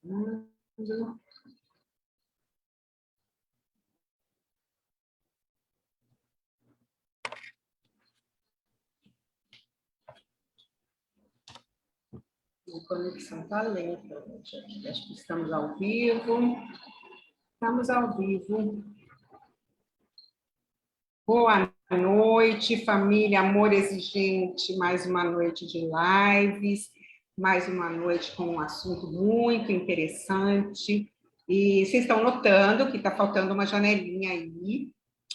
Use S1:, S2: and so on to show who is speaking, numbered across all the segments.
S1: A conexão está lenta, gente. Acho que estamos ao vivo. Estamos ao vivo. Boa noite, família Amor Exigente. Mais uma noite de lives, mais uma noite com um assunto muito interessante. E vocês estão notando que está faltando uma janelinha aí.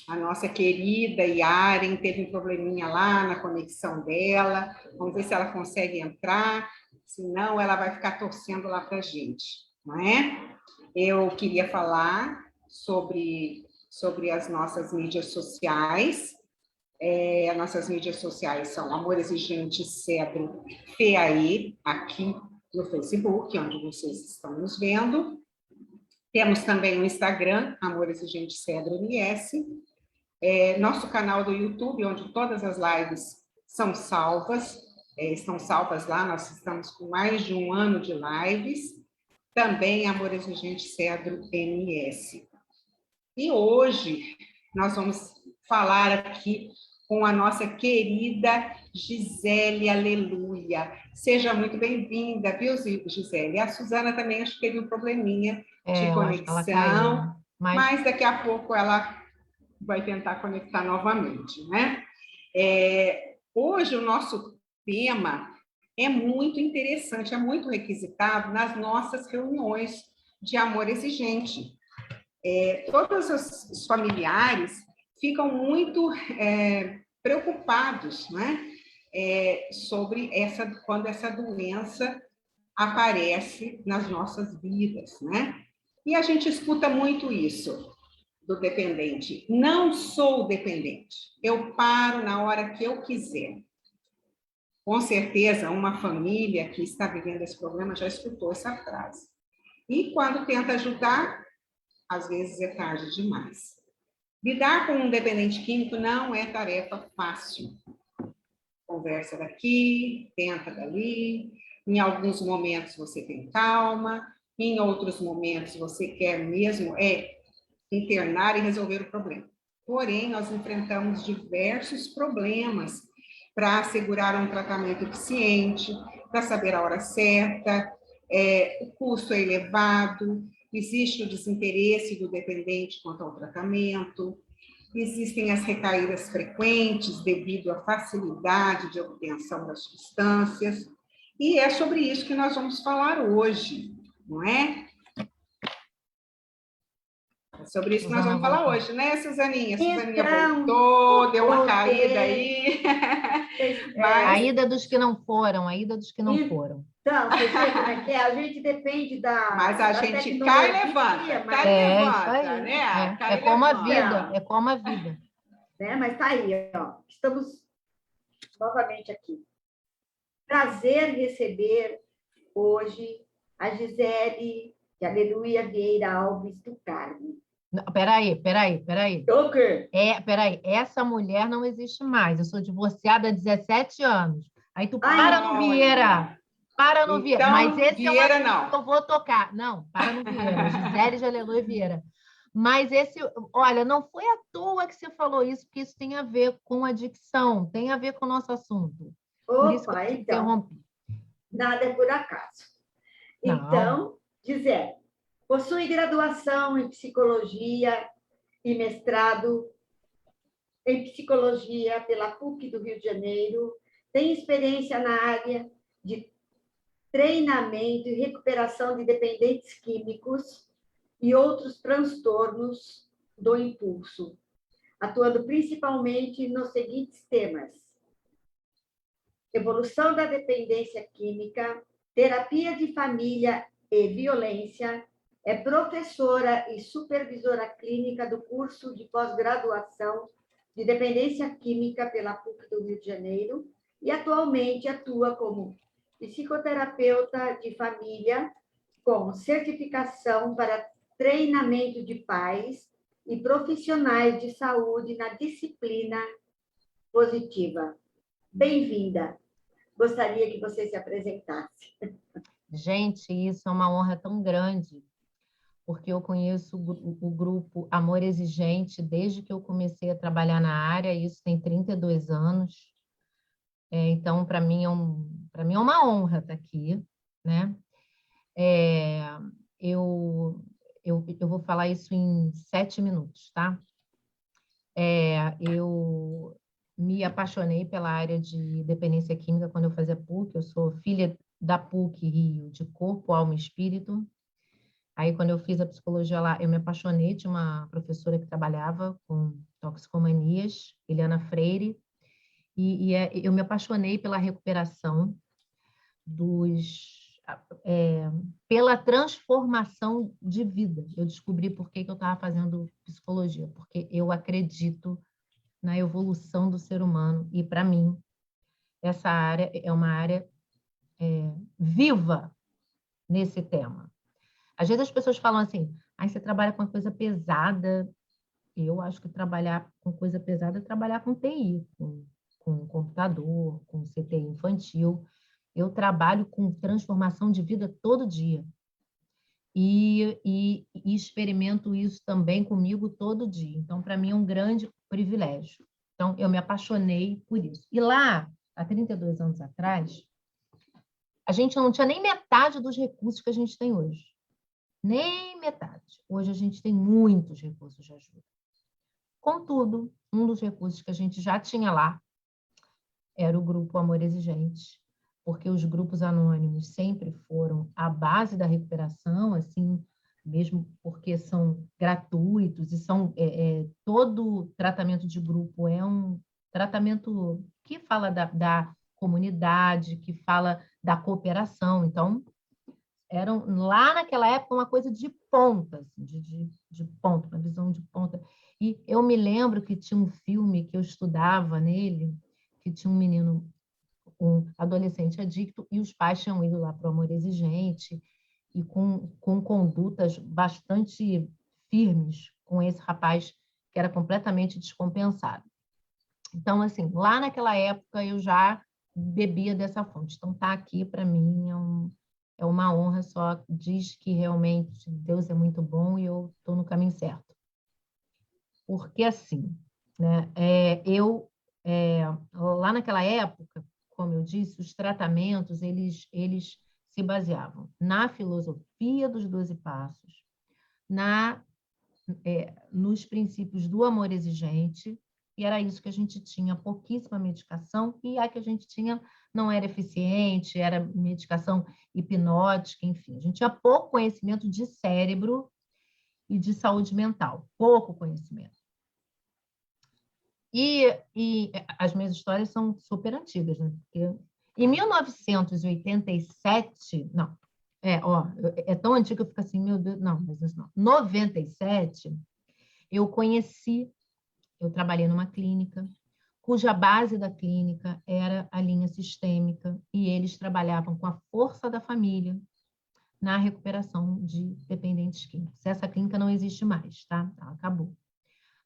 S1: A nossa querida Yaren teve um probleminha lá na conexão dela. Vamos ver se ela consegue entrar. Senão, ela vai ficar torcendo lá para a gente, não é? Eu queria falar sobre as nossas mídias sociais. As nossas mídias sociais são Amor Exigente Cedro FEAE, aqui no Facebook, onde vocês estão nos vendo. Temos também o Instagram, Amor Exigente Cedro MS. Nosso canal do YouTube, onde todas as lives são salvas. Estão salvas lá, nós estamos com mais de 1 ano de lives, também Amor Exigente Cedro MS. E hoje nós vamos falar aqui com a nossa querida Gisele Aleluia. Seja muito bem-vinda, viu, Gisele? A Suzana também acho que teve um probleminha de conexão, mas daqui a pouco ela vai tentar conectar novamente, né? Hoje o nosso tema é muito interessante, é muito requisitado nas nossas reuniões de amor exigente. Todos os familiares ficam muito preocupados, né? Sobre quando essa doença aparece nas nossas vidas, né? E a gente escuta muito isso do dependente. Não sou dependente, eu paro na hora que eu quiser. Com certeza, uma família que está vivendo esse problema já escutou essa frase. E quando tenta ajudar, às vezes é tarde demais. Lidar com um dependente químico não é tarefa fácil. Conversa daqui, tenta dali. Em alguns momentos você tem calma, em outros momentos você quer mesmo internar e resolver o problema. Porém, nós enfrentamos diversos problemas para assegurar um tratamento eficiente, para saber a hora certa, o custo é elevado, existe o desinteresse do dependente quanto ao tratamento, existem as recaídas frequentes devido à facilidade de obtenção das substâncias, e é sobre isso que nós vamos falar hoje, não é? É sobre isso que nós vamos falar hoje, né, Suzaninha? Suzaninha voltou, deu uma caída aí.
S2: A ida dos que não foram, a ida dos que não foram.
S3: Então, você vê como é que é? A gente depende da.
S1: Mas a gente cai e levanta, cai e levanta, né?
S2: É como a vida, é como a vida.
S3: Né? Mas tá aí, ó. Estamos novamente aqui. Prazer receber hoje a Gisele Aleluia Vieira Alves do Carmo.
S2: Peraí.
S3: O quê?
S2: Peraí, essa mulher não existe mais. Eu sou divorciada há 17 anos. Aí tu para no Vieira. Para no Vieira.
S1: Então,
S2: Mas esse
S1: Vieira
S2: é
S1: não.
S2: que eu vou tocar. Não, para no Vieira. Gisele de Aleluia Vieira. Mas esse, olha, não foi à toa que você falou isso, porque isso tem a ver com adicção, tem a ver com o nosso assunto. Por isso que eu te interrompi.
S3: Nada é por acaso.
S2: Não.
S3: Então, Gisele, possui graduação em psicologia e mestrado em psicologia pela PUC do Rio de Janeiro, tem experiência na área de treinamento e recuperação de dependentes químicos e outros transtornos do impulso, atuando principalmente nos seguintes temas: evolução da dependência química, terapia de família e violência, é professora e supervisora clínica do curso de pós-graduação de dependência química pela PUC do Rio de Janeiro e atualmente atua como psicoterapeuta de família com certificação para treinamento de pais e profissionais de saúde na disciplina positiva. Bem-vinda. Gostaria que você se apresentasse.
S2: Gente, isso é uma honra tão grande, porque eu conheço o grupo Amor Exigente desde que eu comecei a trabalhar na área, isso tem 32 anos. Então, para mim para mim é uma honra estar aqui, né? É, eu vou falar isso em 7 minutos, tá? Eu me apaixonei pela área de dependência química quando eu fazia PUC. Eu sou filha da PUC Rio, de Corpo, Alma e Espírito. Aí, quando eu fiz a psicologia lá, eu me apaixonei. Tinha uma professora que trabalhava com toxicomanias, Eliana Freire, eu me apaixonei pela recuperação pela transformação de vida. Eu descobri por que eu estava fazendo psicologia, porque eu acredito na evolução do ser humano, e, para mim, essa área é uma área viva nesse tema. Às vezes as pessoas falam assim, você trabalha com uma coisa pesada. Eu acho que trabalhar com coisa pesada é trabalhar com TI, com computador, com CTI infantil. Eu trabalho com transformação de vida todo dia. E experimento isso também comigo todo dia. Então, para mim, é um grande privilégio. Então, eu me apaixonei por isso. E lá, há 32 anos atrás, a gente não tinha nem metade dos recursos que a gente tem hoje. Nem metade. Hoje a gente tem muitos recursos de ajuda. Contudo, um dos recursos que a gente já tinha lá era o grupo Amor Exigente, porque os grupos anônimos sempre foram a base da recuperação, assim, mesmo porque são gratuitos e são todo tratamento de grupo é um tratamento que fala da comunidade, que fala da cooperação. Então, eram lá naquela época uma coisa de ponta, assim, de ponta, uma visão de ponta. E eu me lembro que tinha um filme que eu estudava nele, que tinha um menino, um adolescente adicto, e os pais tinham ido lá para o Amor Exigente, e com condutas bastante firmes com esse rapaz que era completamente descompensado. Então, assim, lá naquela época eu já bebia dessa fonte. Então, tá aqui, para mim, é uma honra, só diz que realmente Deus é muito bom e eu estou no caminho certo. Porque, assim, né, lá naquela época, como eu disse, os tratamentos, eles se baseavam na filosofia dos 12 passos, nos princípios do amor exigente, e era isso que a gente tinha, pouquíssima medicação, e a que a gente tinha não era eficiente, era medicação hipnótica, enfim. A gente tinha pouco conhecimento de cérebro e de saúde mental, pouco conhecimento. E as minhas histórias são super antigas, né? Porque em 1987, não, é tão antigo que eu fico assim, meu Deus, não, mas isso não. 97, eu trabalhei numa clínica, cuja base da clínica era a linha sistêmica, e eles trabalhavam com a força da família na recuperação de dependentes químicos. Essa clínica não existe mais, tá? Ela acabou.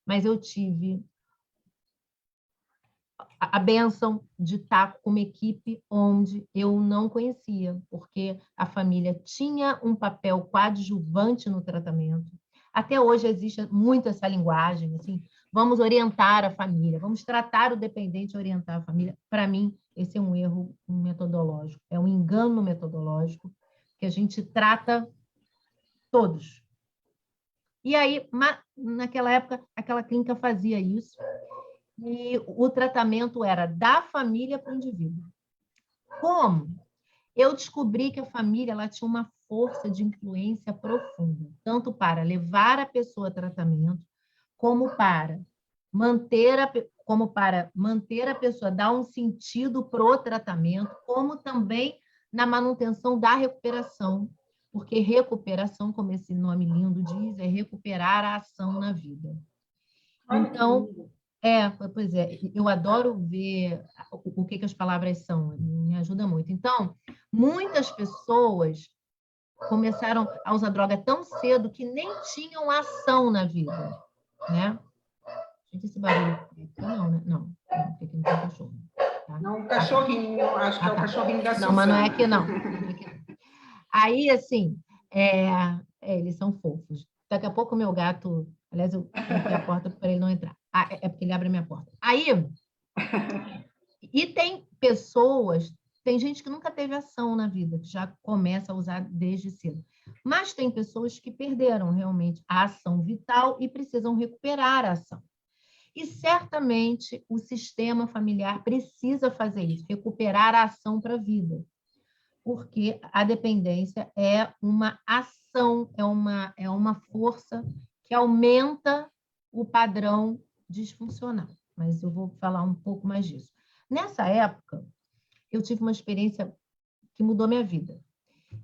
S2: Mas eu tive a bênção de estar com uma equipe onde eu não conhecia, porque a família tinha um papel coadjuvante no tratamento. Até hoje existe muito essa linguagem, assim, vamos orientar a família, vamos tratar o dependente e orientar a família. Para mim, esse é um erro metodológico, é um engano metodológico, que a gente trata todos. E aí, naquela época, aquela clínica fazia isso, e o tratamento era da família para o indivíduo. Como? Eu descobri que a família ela tinha uma força de influência profunda, tanto para levar a pessoa a tratamento, como para manter a pessoa, dar um sentido para o tratamento, como também na manutenção da recuperação, porque recuperação, como esse nome lindo diz, é recuperar a ação na vida. Então, pois é, eu adoro ver o que as palavras são, me ajuda muito. Então, muitas pessoas começaram a usar droga tão cedo que nem tinham ação na vida, né? Gente, esse barulho aqui não, né? Não, porque aqui não tem cachorro. Tá?
S1: Não, um cachorrinho, acho que é o cachorrinho da Suzana.
S2: Não, mas não é aqui, não. Aí, assim, eles são fofos. Daqui a pouco o meu gato... Aliás, eu tranquei a porta para ele não entrar. Ah, é porque ele abre a minha porta. Aí, e tem pessoas... Tem gente que nunca teve ação na vida, que já começa a usar desde cedo. Mas tem pessoas que perderam realmente a ação vital e precisam recuperar a ação. E certamente o sistema familiar precisa fazer isso, recuperar a ação para a vida. Porque a dependência é uma ação, é uma força que aumenta o padrão disfuncional. Mas eu vou falar um pouco mais disso. Nessa época, eu tive uma experiência que mudou minha vida.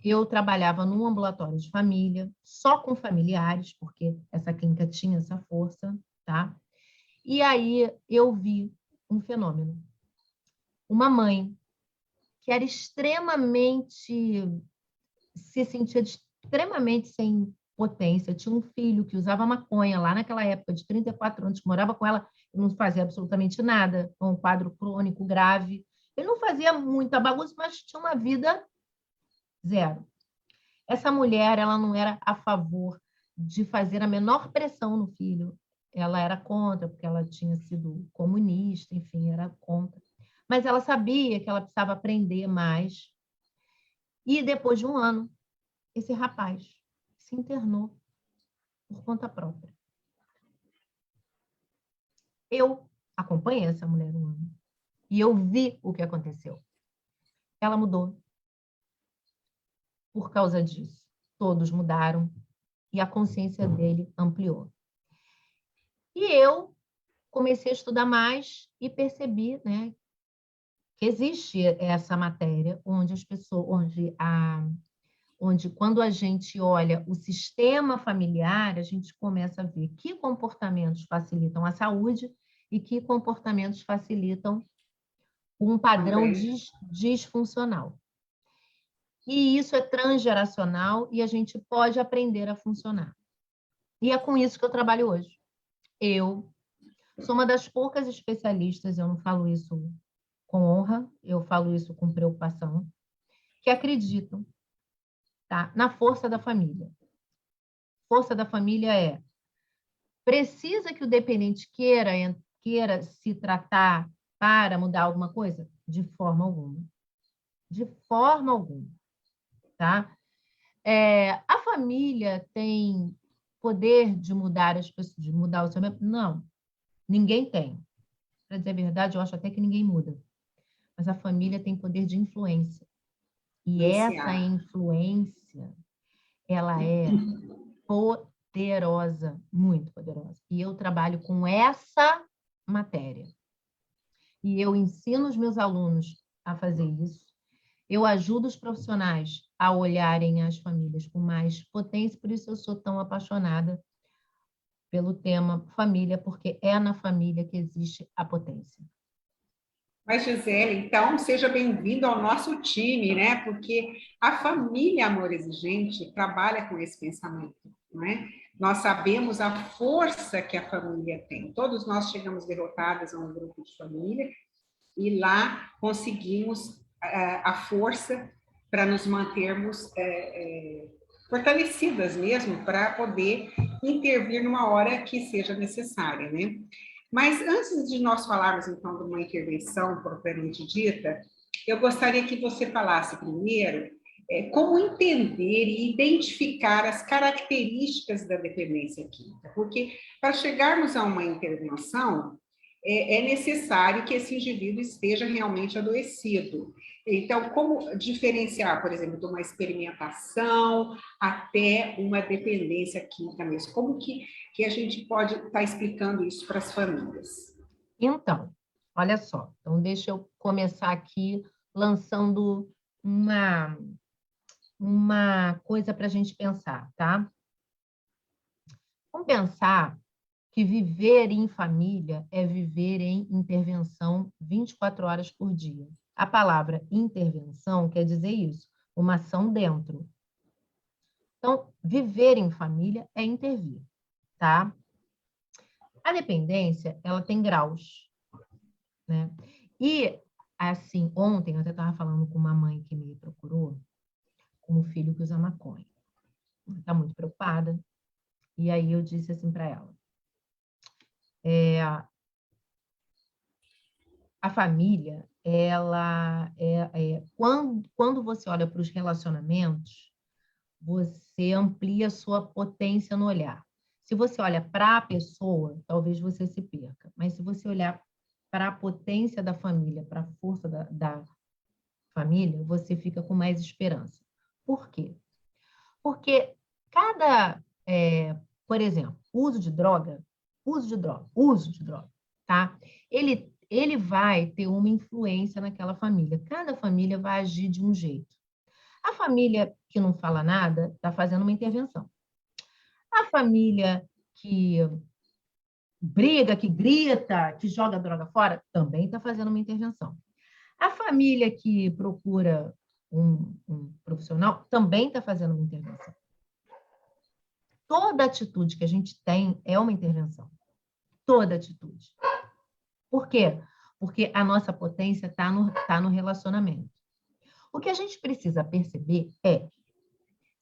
S2: Eu trabalhava num ambulatório de família, só com familiares, porque essa clínica tinha essa força, tá? E aí eu vi um fenômeno. Uma mãe que era se sentia extremamente sem potência, tinha um filho que usava maconha lá naquela época, de 34 anos, que morava com ela, e não fazia absolutamente nada, com um quadro crônico grave. Ele não fazia muita bagunça, mas tinha uma vida zero. Essa mulher, ela não era a favor de fazer a menor pressão no filho. Ela era contra, porque ela tinha sido comunista, enfim, era contra. Mas ela sabia que ela precisava aprender mais. E depois de um ano, esse rapaz se internou por conta própria. Eu acompanhei essa mulher um ano e eu vi o que aconteceu. Ela mudou por causa disso. Todos mudaram e a consciência dele ampliou. E eu comecei a estudar mais e percebi, né, que existe essa matéria onde as pessoas, onde quando a gente olha o sistema familiar, a gente começa a ver que comportamentos facilitam a saúde e que comportamentos facilitam um padrão disfuncional. E isso é transgeracional e a gente pode aprender a funcionar. E é com isso que eu trabalho hoje. Eu sou uma das poucas especialistas, eu não falo isso com honra, eu falo isso com preocupação, que acreditam, tá, na força da família. Força da família precisa que o dependente queira se tratar para mudar alguma coisa? De forma alguma. De forma alguma. Tá? A família tem poder de mudar as pessoas, de mudar o seu... Não, ninguém tem. Para dizer a verdade, eu acho até que ninguém muda. Mas a família tem poder de influência. E essa influência, ela é poderosa, muito poderosa. E eu trabalho com essa matéria. E eu ensino os meus alunos a fazer isso. Eu ajudo os profissionais a olharem as famílias com mais potência, por isso eu sou tão apaixonada pelo tema família, porque é na família que existe a potência.
S1: Mas, Gisele, então, seja bem-vindo ao nosso time, né? Porque a família Amor Exigente trabalha com esse pensamento, não é? Nós sabemos a força que a família tem. Todos nós chegamos derrotados a um grupo de família e lá conseguimos a força para nos mantermos fortalecidas mesmo, para poder intervir numa hora que seja necessária, né? Mas antes de nós falarmos, então, de uma intervenção propriamente dita, eu gostaria que você falasse primeiro como entender e identificar as características da dependência química, porque para chegarmos a uma intervenção, é necessário que esse indivíduo esteja realmente adoecido. Então, como diferenciar, por exemplo, de uma experimentação até uma dependência química mesmo? Como que a gente pode estar explicando isso para as famílias?
S2: Então, olha só. Então, deixa eu começar aqui lançando uma coisa para a gente pensar, tá? Vamos pensar que viver em família é viver em intervenção 24 horas por dia. A palavra intervenção quer dizer isso, uma ação dentro. Então, viver em família é intervir, tá? A dependência, ela tem graus, né? E, assim, ontem eu até estava falando com uma mãe que me procurou, com o filho que usa maconha. Está muito preocupada. E aí eu disse assim para ela, a família, quando você olha para os relacionamentos, você amplia a sua potência no olhar. Se você olha para a pessoa, talvez você se perca. Mas se você olhar para a potência da família, para a força da família, você fica com mais esperança. Por quê? Porque por exemplo, uso de droga, tá? Ele vai ter uma influência naquela família. Cada família vai agir de um jeito. A família que não fala nada está fazendo uma intervenção. A família que briga, que grita, que joga droga fora, também está fazendo uma intervenção. A família que procura um profissional também está fazendo uma intervenção. Toda atitude que a gente tem é uma intervenção. Toda atitude. Por quê? Porque a nossa potência está no relacionamento. O que a gente precisa perceber é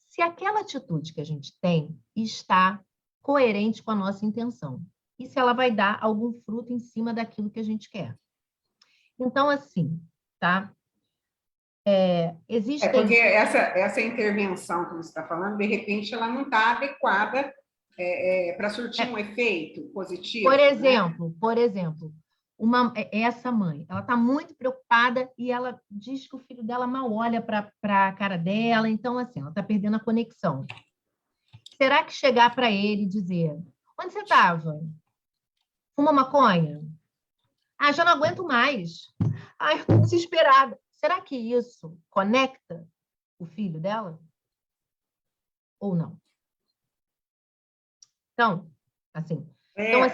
S2: se aquela atitude que a gente tem está coerente com a nossa intenção. E se ela vai dar algum fruto em cima daquilo que a gente quer. Então, assim, tá? Existem...
S1: porque essa intervenção que você está falando, de repente, ela não está adequada para surtir um efeito positivo.
S2: Por exemplo, essa mãe, ela está muito preocupada e ela diz que o filho dela mal olha para a cara dela, então, assim, ela está perdendo a conexão. Será que chegar para ele e dizer, onde você estava? Fuma maconha? Ah, já não aguento mais. Ah, eu estou desesperada. Será que isso conecta o filho dela? Ou não? Então, assim...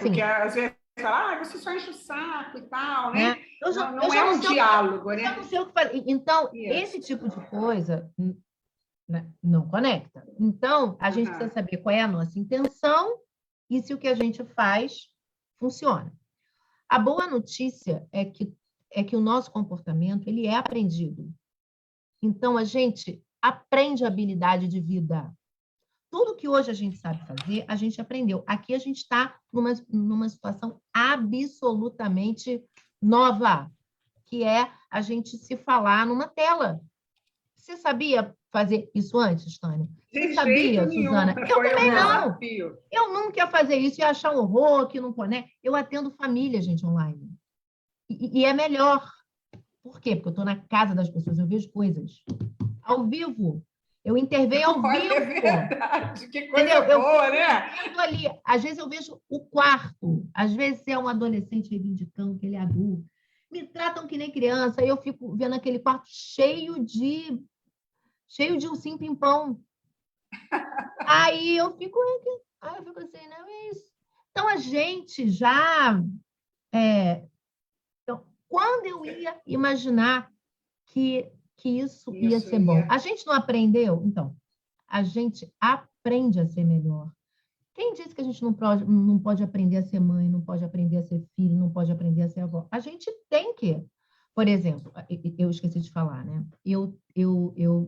S1: porque às vezes fala, você só enche o saco e tal, né? Não é um diálogo, né?
S2: Eu não sei o que fazer. Então, esse tipo de coisa não conecta. Então, a gente precisa saber qual é a nossa intenção e se o que a gente faz funciona. A boa notícia é que o nosso comportamento ele é aprendido. Então, a gente aprende a habilidade de vida. Tudo que hoje a gente sabe fazer, a gente aprendeu. Aqui a gente está numa situação absolutamente nova, que é a gente se falar numa tela. Você sabia fazer isso antes, Tânia? Você sabia, Suzana? Eu também não. Eu nunca ia fazer isso e achar um horror que não conecta. Eu atendo família, gente, online. E é melhor. Por quê? Porque eu estou na casa das pessoas, eu vejo coisas ao vivo. Eu intervenho ao vivo.
S1: É verdade, que coisa boa, né?
S2: Ali. Às vezes eu vejo o quarto, às vezes é um adolescente reivindicando que ele é adulto. Me tratam que nem criança, aí eu fico vendo aquele quarto cheio de ursinho-pimpão. Aí eu fico assim, não é isso. Então, a gente já... Então, quando eu ia imaginar que isso ia ser bom? A gente não aprendeu? Então, a gente aprende a ser melhor. Quem disse que a gente não pode aprender a ser mãe, não pode aprender a ser filho, não pode aprender a ser avó? A gente tem que. Por exemplo, eu esqueci de falar, né? Eu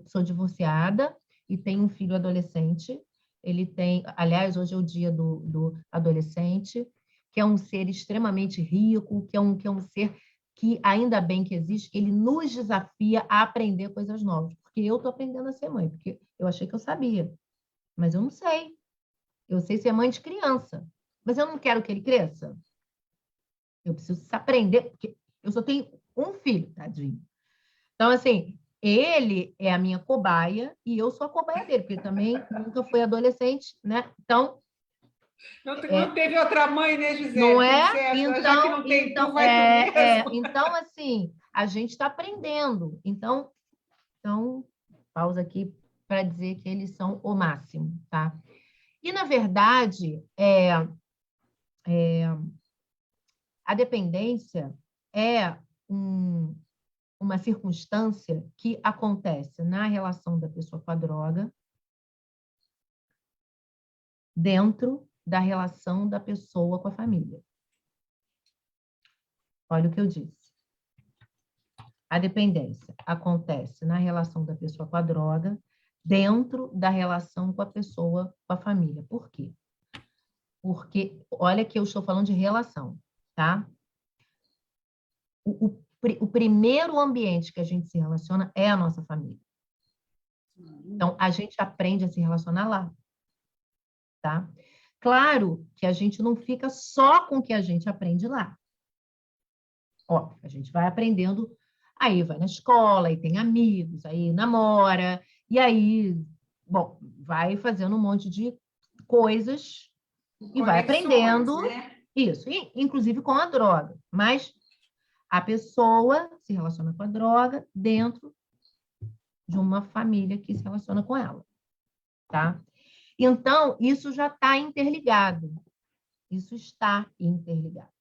S2: sou divorciada e tenho um filho adolescente. Ele tem... Aliás, hoje é o dia do adolescente, que é um ser extremamente rico, que é um ser que, ainda bem que existe, ele nos desafia a aprender coisas novas. Porque eu estou aprendendo a ser mãe, porque eu achei que eu sabia, mas eu não sei. Eu sei ser mãe de criança, mas eu não quero que ele cresça. Eu preciso aprender, porque eu só tenho um filho, tadinho. Então, assim, ele é a minha cobaia e eu sou a cobaia dele, porque ele também nunca foi adolescente, né? Então...
S1: Não teve outra mãe, né, Gisele?
S2: Não é?
S1: Então, já que não tem tu, vai tu mesmo.
S2: Então, assim, a gente está aprendendo. Então, pausa aqui para dizer que eles são o máximo, tá? E, na verdade, a dependência é uma circunstância que acontece na relação da pessoa com a droga, dentro da relação da pessoa com a família. Olha o que eu disse. A dependência acontece na relação da pessoa com a droga, dentro da relação com a pessoa, com a família. Por quê? Porque, olha que eu estou falando de relação, tá? O primeiro ambiente que a gente se relaciona é a nossa família. Então, a gente aprende a se relacionar lá, tá? Claro que a gente não fica só com o que a gente aprende lá. Ó, a gente vai aprendendo, aí vai na escola, aí tem amigos, aí namora, e aí, bom, vai fazendo um monte de coisas e vai aprendendo isso, inclusive com a droga. Mas a pessoa se relaciona com a droga dentro de uma família que se relaciona com ela, tá? Então, isso já está interligado. Isso está interligado.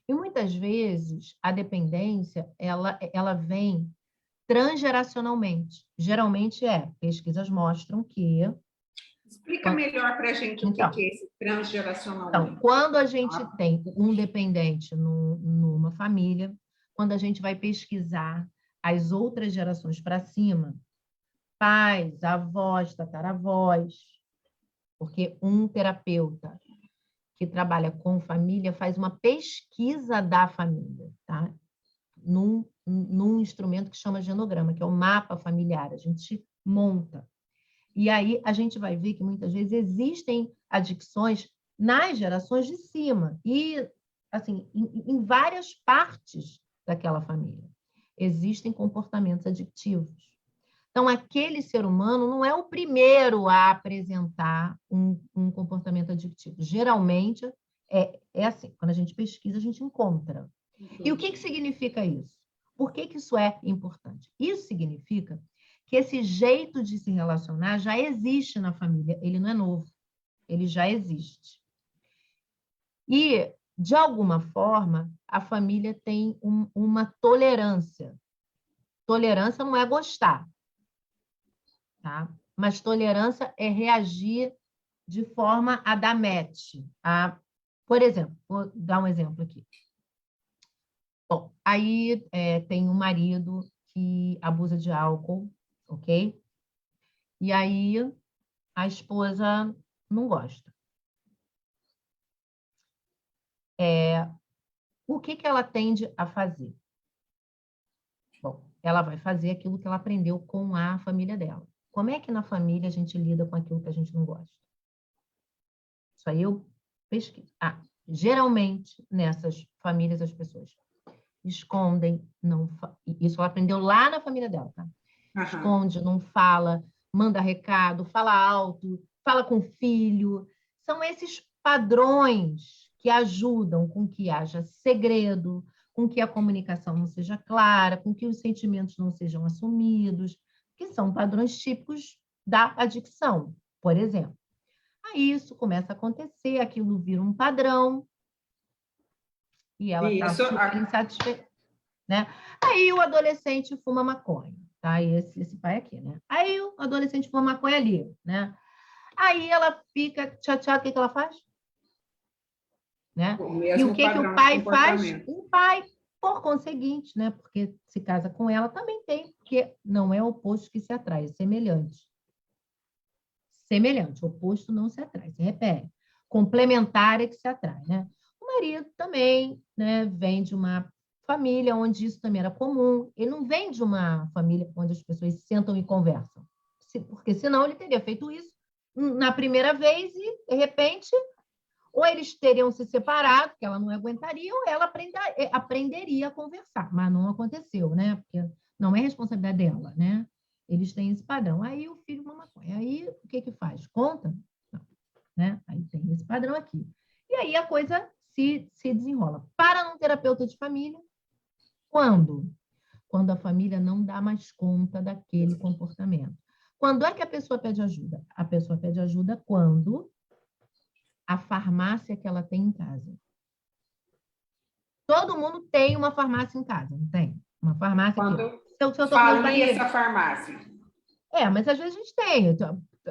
S2: E muitas vezes a dependência, ela vem transgeracionalmente. Geralmente pesquisas mostram que...
S1: Explica melhor para a gente o que é esse transgeracionalmente.
S2: Então, quando a gente tem um dependente numa família, quando a gente vai pesquisar as outras gerações para cima, pais, avós, tataravós, porque um terapeuta que trabalha com família faz uma pesquisa da família, tá? Num instrumento que chama genograma, que é o mapa familiar, a gente monta. E aí a gente vai ver que muitas vezes existem adicções nas gerações de cima e, assim, em várias partes daquela família. Existem comportamentos adictivos. Então, aquele ser humano não é o primeiro a apresentar um comportamento adictivo. Geralmente, é assim, quando a gente pesquisa, a gente encontra. E o que significa isso? Por que isso é importante? Isso significa que esse jeito de se relacionar já existe na família, ele não é novo, ele já existe. E, de alguma forma, a família tem uma tolerância. Tolerância não é gostar, tá? Mas tolerância é reagir de forma a dar match. Por exemplo, vou dar um exemplo aqui. Bom, aí tem um marido que abusa de álcool, ok? E aí a esposa não gosta. O que ela tende a fazer? Bom, ela vai fazer aquilo que ela aprendeu com a família dela. Como é que na família a gente lida com aquilo que a gente não gosta? Isso aí eu pesquiso. Geralmente, nessas famílias, as pessoas escondem, isso ela aprendeu lá na família dela, tá? Esconde, não fala, manda recado, fala alto, fala com o filho. São esses padrões que ajudam com que haja segredo, com que a comunicação não seja clara, com que os sentimentos não sejam assumidos, que são padrões típicos da adicção, por exemplo. Aí isso começa a acontecer, aquilo vira um padrão, e ela está super insatisfeita, né? Aí o adolescente fuma maconha, tá? Esse pai aqui, né? Aí o adolescente fuma maconha ali, né? Aí ela fica chateada, o que ela faz? Né? E o que o pai faz? O pai, por conseguinte, né? Porque se casa com ela, também tem, porque não é oposto que se atrai, é semelhante. Semelhante, oposto não se atrai, se repele. Complementar é que se atrai, né? O marido também, né, vem de uma família onde isso também era comum. Ele não vem de uma família onde as pessoas sentam e conversam. Porque senão ele teria feito isso na primeira vez e, de repente, ou eles teriam se separado, que ela não aguentaria, ou ela aprenderia a conversar. Mas não aconteceu, né? Porque não é responsabilidade dela, né? Eles têm esse padrão. Aí o filho fuma maconha. Aí o que faz? Conta? Não, né? Aí tem esse padrão aqui. E aí a coisa se desenrola. Para um terapeuta de família, quando? Quando a família não dá mais conta daquele comportamento. Quando é que a pessoa pede ajuda? A pessoa pede ajuda quando a farmácia que ela tem em casa. Todo mundo tem uma farmácia em casa, não tem? Uma farmácia aqui.
S1: Falia essa farmácia.
S2: Mas às vezes a gente tem.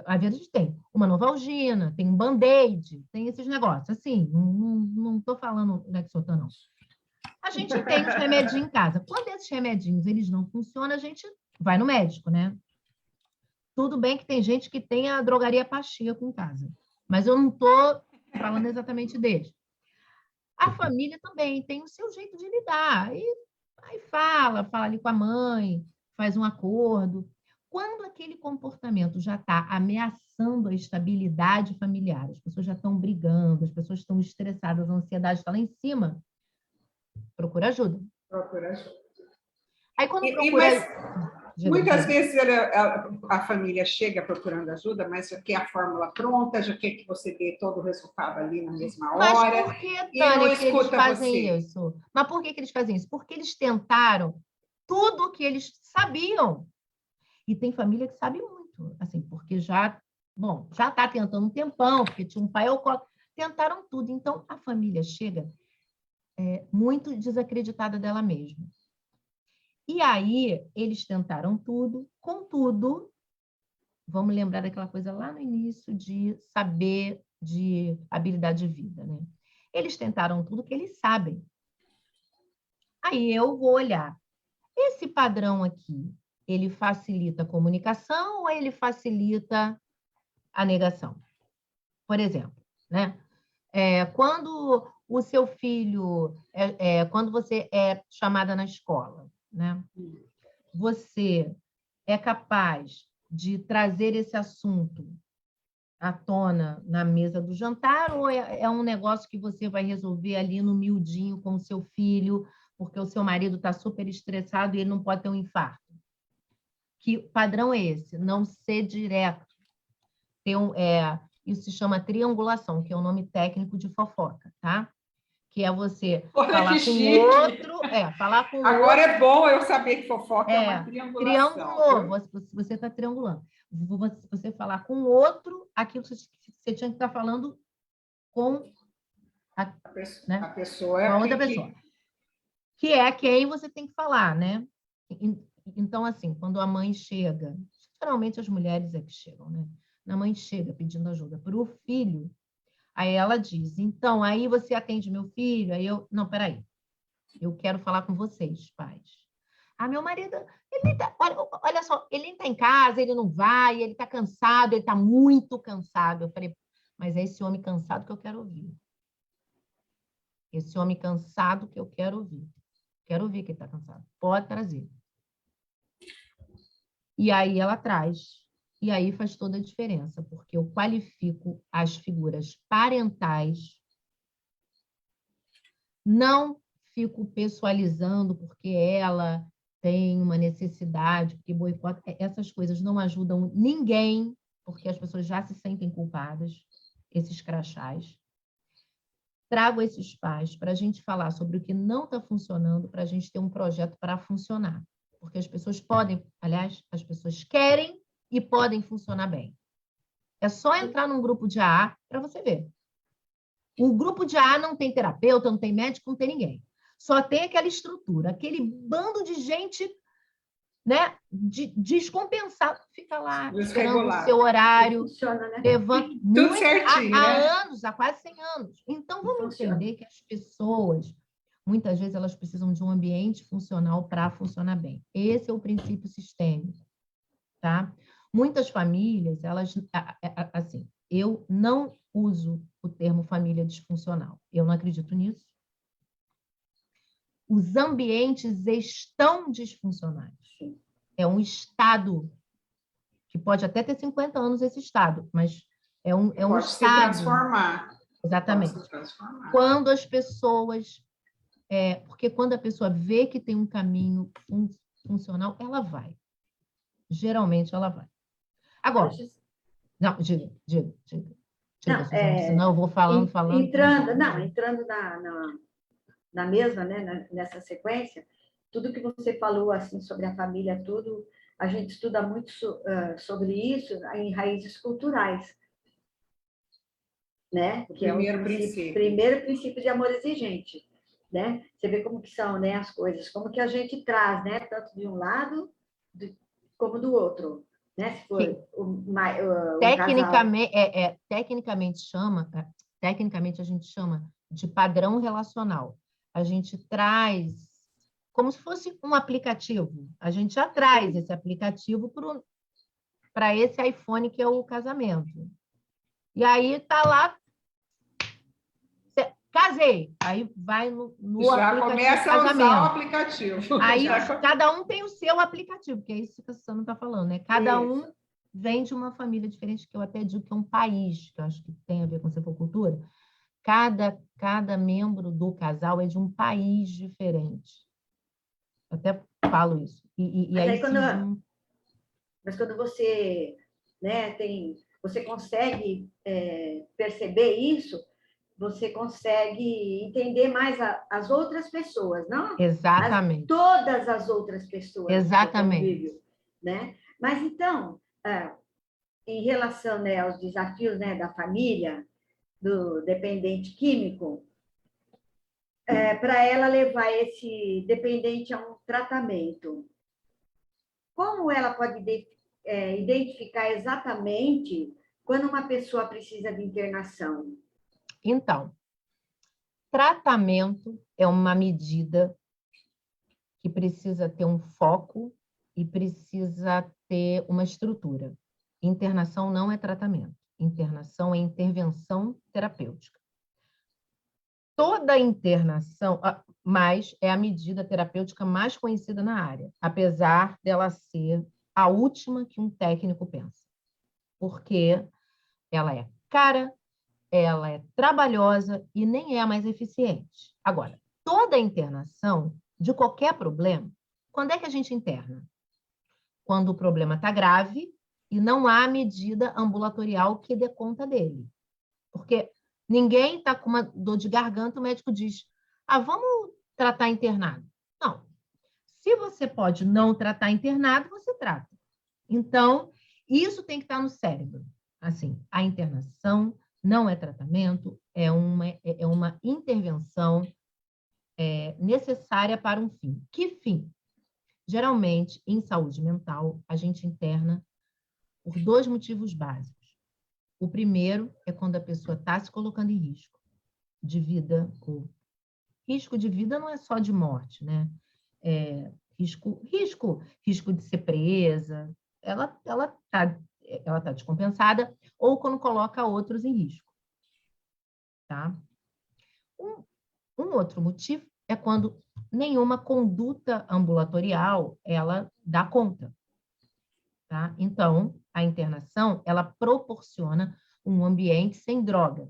S2: Às vezes a gente tem uma Novalgina, tem um Band-Aid, tem esses negócios. Assim, não estou falando Lexotan, não. A gente tem os remedinhos em casa. Quando esses remedinhos eles não funcionam, a gente vai no médico, né? Tudo bem que tem gente que tem a drogaria Pacheco em casa, mas eu não estou falando exatamente deles. A família também tem o seu jeito de lidar. E aí fala ali com a mãe, faz um acordo. Quando aquele comportamento já está ameaçando a estabilidade familiar, as pessoas já estão brigando, as pessoas estão estressadas, a ansiedade está lá em cima, procura ajuda.
S1: Procura ajuda.
S2: Aí quando
S1: Mas
S2: Diga,
S1: muitas
S2: diga.
S1: vezes a família chega procurando ajuda, mas já quer a fórmula pronta, já quer que você dê todo o resultado ali na mesma hora.
S2: Mas por que,
S1: E não
S2: Tânia, que eles
S1: escuta
S2: fazem
S1: você.
S2: isso? Mas por que eles fazem isso? Porque eles tentaram tudo o que eles sabiam. E tem família que sabe muito, assim, porque já está tentando um tempão, porque tinha um pai alcoólatra, tentaram tudo. Então, a família chega muito desacreditada dela mesma. E aí, eles tentaram tudo, contudo, vamos lembrar daquela coisa lá no início de saber de habilidade de vida, né? Eles tentaram tudo que eles sabem. Aí eu vou olhar. Esse padrão aqui, ele facilita a comunicação ou ele facilita a negação? Por exemplo, né? Quando o seu filho, quando você é chamada na escola, né? Você é capaz de trazer esse assunto à tona na mesa do jantar ou é um negócio que você vai resolver ali no miudinho com o seu filho, porque o seu marido está super estressado e ele não pode ter um infarto? Que padrão é esse? Não ser direto. Isso se chama triangulação, que é o nome técnico de fofoca, tá? Que é você falar com o outro, falar com o outro.
S1: Agora é bom eu saber que fofoca é uma triangulação.
S2: Triangulou, você está triangulando. Você falar com o outro aquilo que você tinha que estar falando com a
S1: pessoa,
S2: com a outra pessoa. Que é quem você tem que falar, né? Então, assim, quando a mãe chega, geralmente as mulheres é que chegam, né? A mãe chega pedindo ajuda para o filho, aí ela diz, então, aí você atende meu filho, aí não, peraí, eu quero falar com vocês, pais. Meu marido, olha só, ele está em casa, ele não vai, ele está cansado, ele está muito cansado. Eu falei, mas é esse homem cansado que eu quero ouvir. Esse homem cansado que eu quero ouvir. Quero ouvir que ele está cansado. Pode trazer. E aí ela traz. E aí faz toda a diferença, porque eu qualifico as figuras parentais, não fico pessoalizando porque ela tem uma necessidade, porque boicota, essas coisas não ajudam ninguém, porque as pessoas já se sentem culpadas, esses crachás. Trago esses pais para a gente falar sobre o que não está funcionando, para a gente ter um projeto para funcionar. Porque as pessoas podem, aliás, as pessoas querem e podem funcionar bem. É só entrar num grupo de AA para você ver. O grupo de AA não tem terapeuta, não tem médico, não tem ninguém. Só tem aquela estrutura, aquele bando de gente, né, descompensado, fica lá esperando o seu horário,
S3: funciona, né?
S2: levando
S1: tudo certinho,
S2: há
S1: né?
S2: anos, há quase 100 anos. Então, vamos entender que as pessoas, muitas vezes, elas precisam de um ambiente funcional para funcionar bem. Esse é o princípio sistêmico, tá? Muitas famílias, elas, assim, eu não uso o termo família disfuncional. Eu não acredito nisso. Os ambientes estão disfuncionais. É um estado que pode até ter 50 anos esse estado, mas é um
S1: pode
S2: estado.
S1: Se transformar.
S2: Exatamente.
S1: Pode se transformar.
S2: Quando as pessoas... porque quando a pessoa vê que tem um caminho funcional, ela vai. Geralmente, ela vai. Agora... Não, diga,
S3: Não,
S2: Suzana, senão eu vou falando.
S3: Entrando na mesma, né, nessa sequência, tudo que você falou assim sobre a família, tudo, a gente estuda muito sobre isso em raízes culturais, né? Que é o primeiro princípio de amor exigente, né? Você vê como que são, né, as coisas, como que a gente traz, né, tanto de um lado como do outro, né? Se for
S2: tecnicamente a gente chama de padrão relacional. A gente traz como se fosse um aplicativo. A gente já traz esse aplicativo para esse iPhone que é o casamento. E aí tá lá, casei. Aí vai no
S1: Já
S2: aplicativo
S1: começa a usar o
S2: casamento.
S1: aplicativo.
S2: Aí
S1: Já...
S2: cada um tem o seu aplicativo, que é isso que a Susana está falando, né? Cada
S3: Isso.
S2: um vem de uma família diferente, que eu até digo que é um país, que eu acho que tem a ver com sepultura. Cada membro do casal é de um país diferente. Eu até falo isso. E
S3: Mas
S2: aí
S3: aí
S2: se
S3: quando,
S2: junta.
S3: mas quando você, né, você consegue perceber isso, você consegue entender mais as outras pessoas, não
S2: Exatamente.
S3: todas as outras pessoas do seu
S2: Exatamente.
S3: convívio, né? Mas então, em relação, né, aos desafios, né, da família, do dependente químico, para ela levar esse dependente a um tratamento, como ela pode identificar exatamente quando uma pessoa precisa de internação?
S2: Então, tratamento é uma medida que precisa ter um foco e precisa ter uma estrutura. Internação não é tratamento. Internação é intervenção terapêutica. Toda internação, mas é a medida terapêutica mais conhecida na área, apesar dela ser a última que um técnico pensa. Porque ela é cara, ela é trabalhosa e nem é a mais eficiente. Agora, toda internação de qualquer problema, quando é que a gente interna? Quando o problema está grave e não há medida ambulatorial que dê conta dele. Porque ninguém está com uma dor de garganta, o médico diz, vamos tratar internado. Não. Se você pode não tratar internado, você trata. Então, isso tem que estar no cérebro. Assim, a internação não é tratamento, é uma intervenção necessária para um fim. Que fim? Geralmente, em saúde mental, a gente interna por 2 motivos básicos. O primeiro é quando a pessoa está se colocando em risco de vida. Risco de vida não é só de morte, né? Risco de ser presa, ela tá descompensada, ou quando coloca outros em risco. Tá? Um outro motivo é quando nenhuma conduta ambulatorial ela dá conta. Tá? Então, a internação ela proporciona um ambiente sem droga,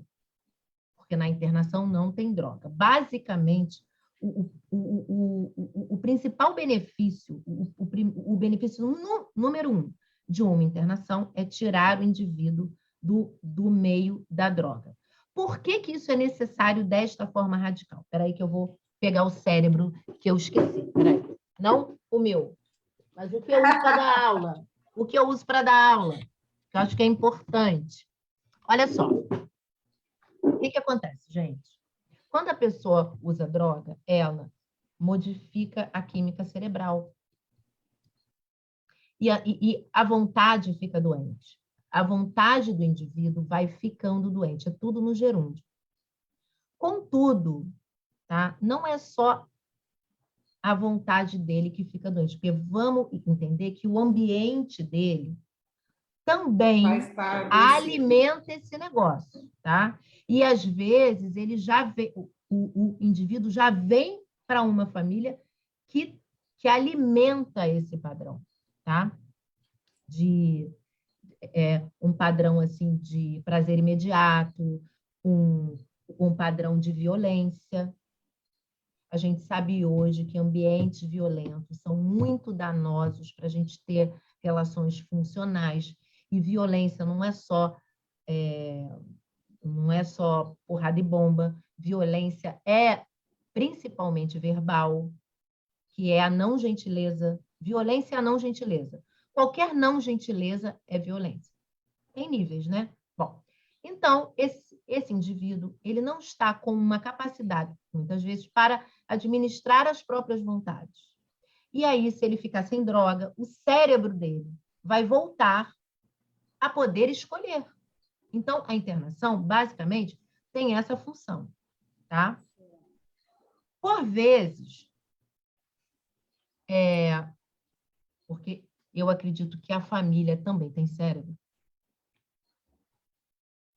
S2: porque na internação não tem droga. Basicamente, o principal benefício, o benefício número 1 de uma internação é tirar o indivíduo do meio da droga. Por que isso é necessário desta forma radical? Espera aí que eu vou pegar o cérebro que eu esqueci. Espera aí. Não o meu, mas o que eu uso para dar aula. O que eu uso para dar aula, que eu acho que é importante. Olha só. O que acontece, gente? Quando a pessoa usa droga, ela modifica a química cerebral. E a vontade fica doente. A vontade do indivíduo vai ficando doente. É tudo no gerúndio. Contudo, tá? Não é só a vontade dele que fica doente, porque vamos entender que o ambiente dele também alimenta esse negócio, tá? E às vezes ele já vê, o indivíduo já vem para uma família que alimenta esse padrão, tá? De um padrão assim de prazer imediato, um padrão de violência. A gente sabe hoje que ambientes violentos são muito danosos para a gente ter relações funcionais. E violência não é só porrada e bomba. Violência é principalmente verbal, que é a não gentileza. Violência é a não gentileza. Qualquer não gentileza é violência. Tem níveis, né? Bom, então, esse indivíduo, ele não está com uma capacidade, muitas vezes, para administrar as próprias vontades. E aí, se ele ficar sem droga, o cérebro dele vai voltar a poder escolher. Então, a internação, basicamente, tem essa função, tá? Por vezes, porque eu acredito que a família também tem cérebro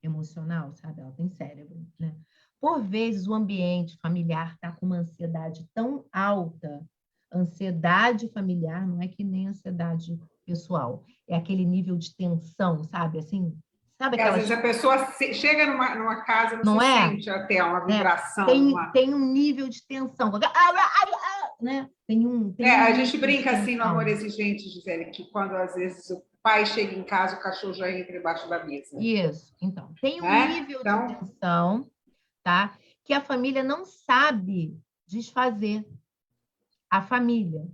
S2: emocional, sabe? Ela tem cérebro, né? Por vezes, o ambiente familiar está com uma ansiedade tão alta. Ansiedade familiar não é que nem ansiedade pessoal. É aquele nível de tensão, sabe? Assim, sabe
S1: Às
S2: aquelas...
S1: vezes a pessoa chega numa casa, você
S2: Não é?
S1: sente até uma
S2: Né?
S1: vibração.
S2: Tem um nível de tensão. Né? Tem um
S1: A gente
S2: nível de
S1: brinca assim no Amor
S2: tensão.
S1: Exigente, Gisele, que quando às vezes o pai chega em casa, o cachorro já entra embaixo da mesa.
S2: Isso. Então, tem um
S1: Né?
S2: nível de
S1: Então,
S2: tensão, tá? Que a família não sabe desfazer. A família.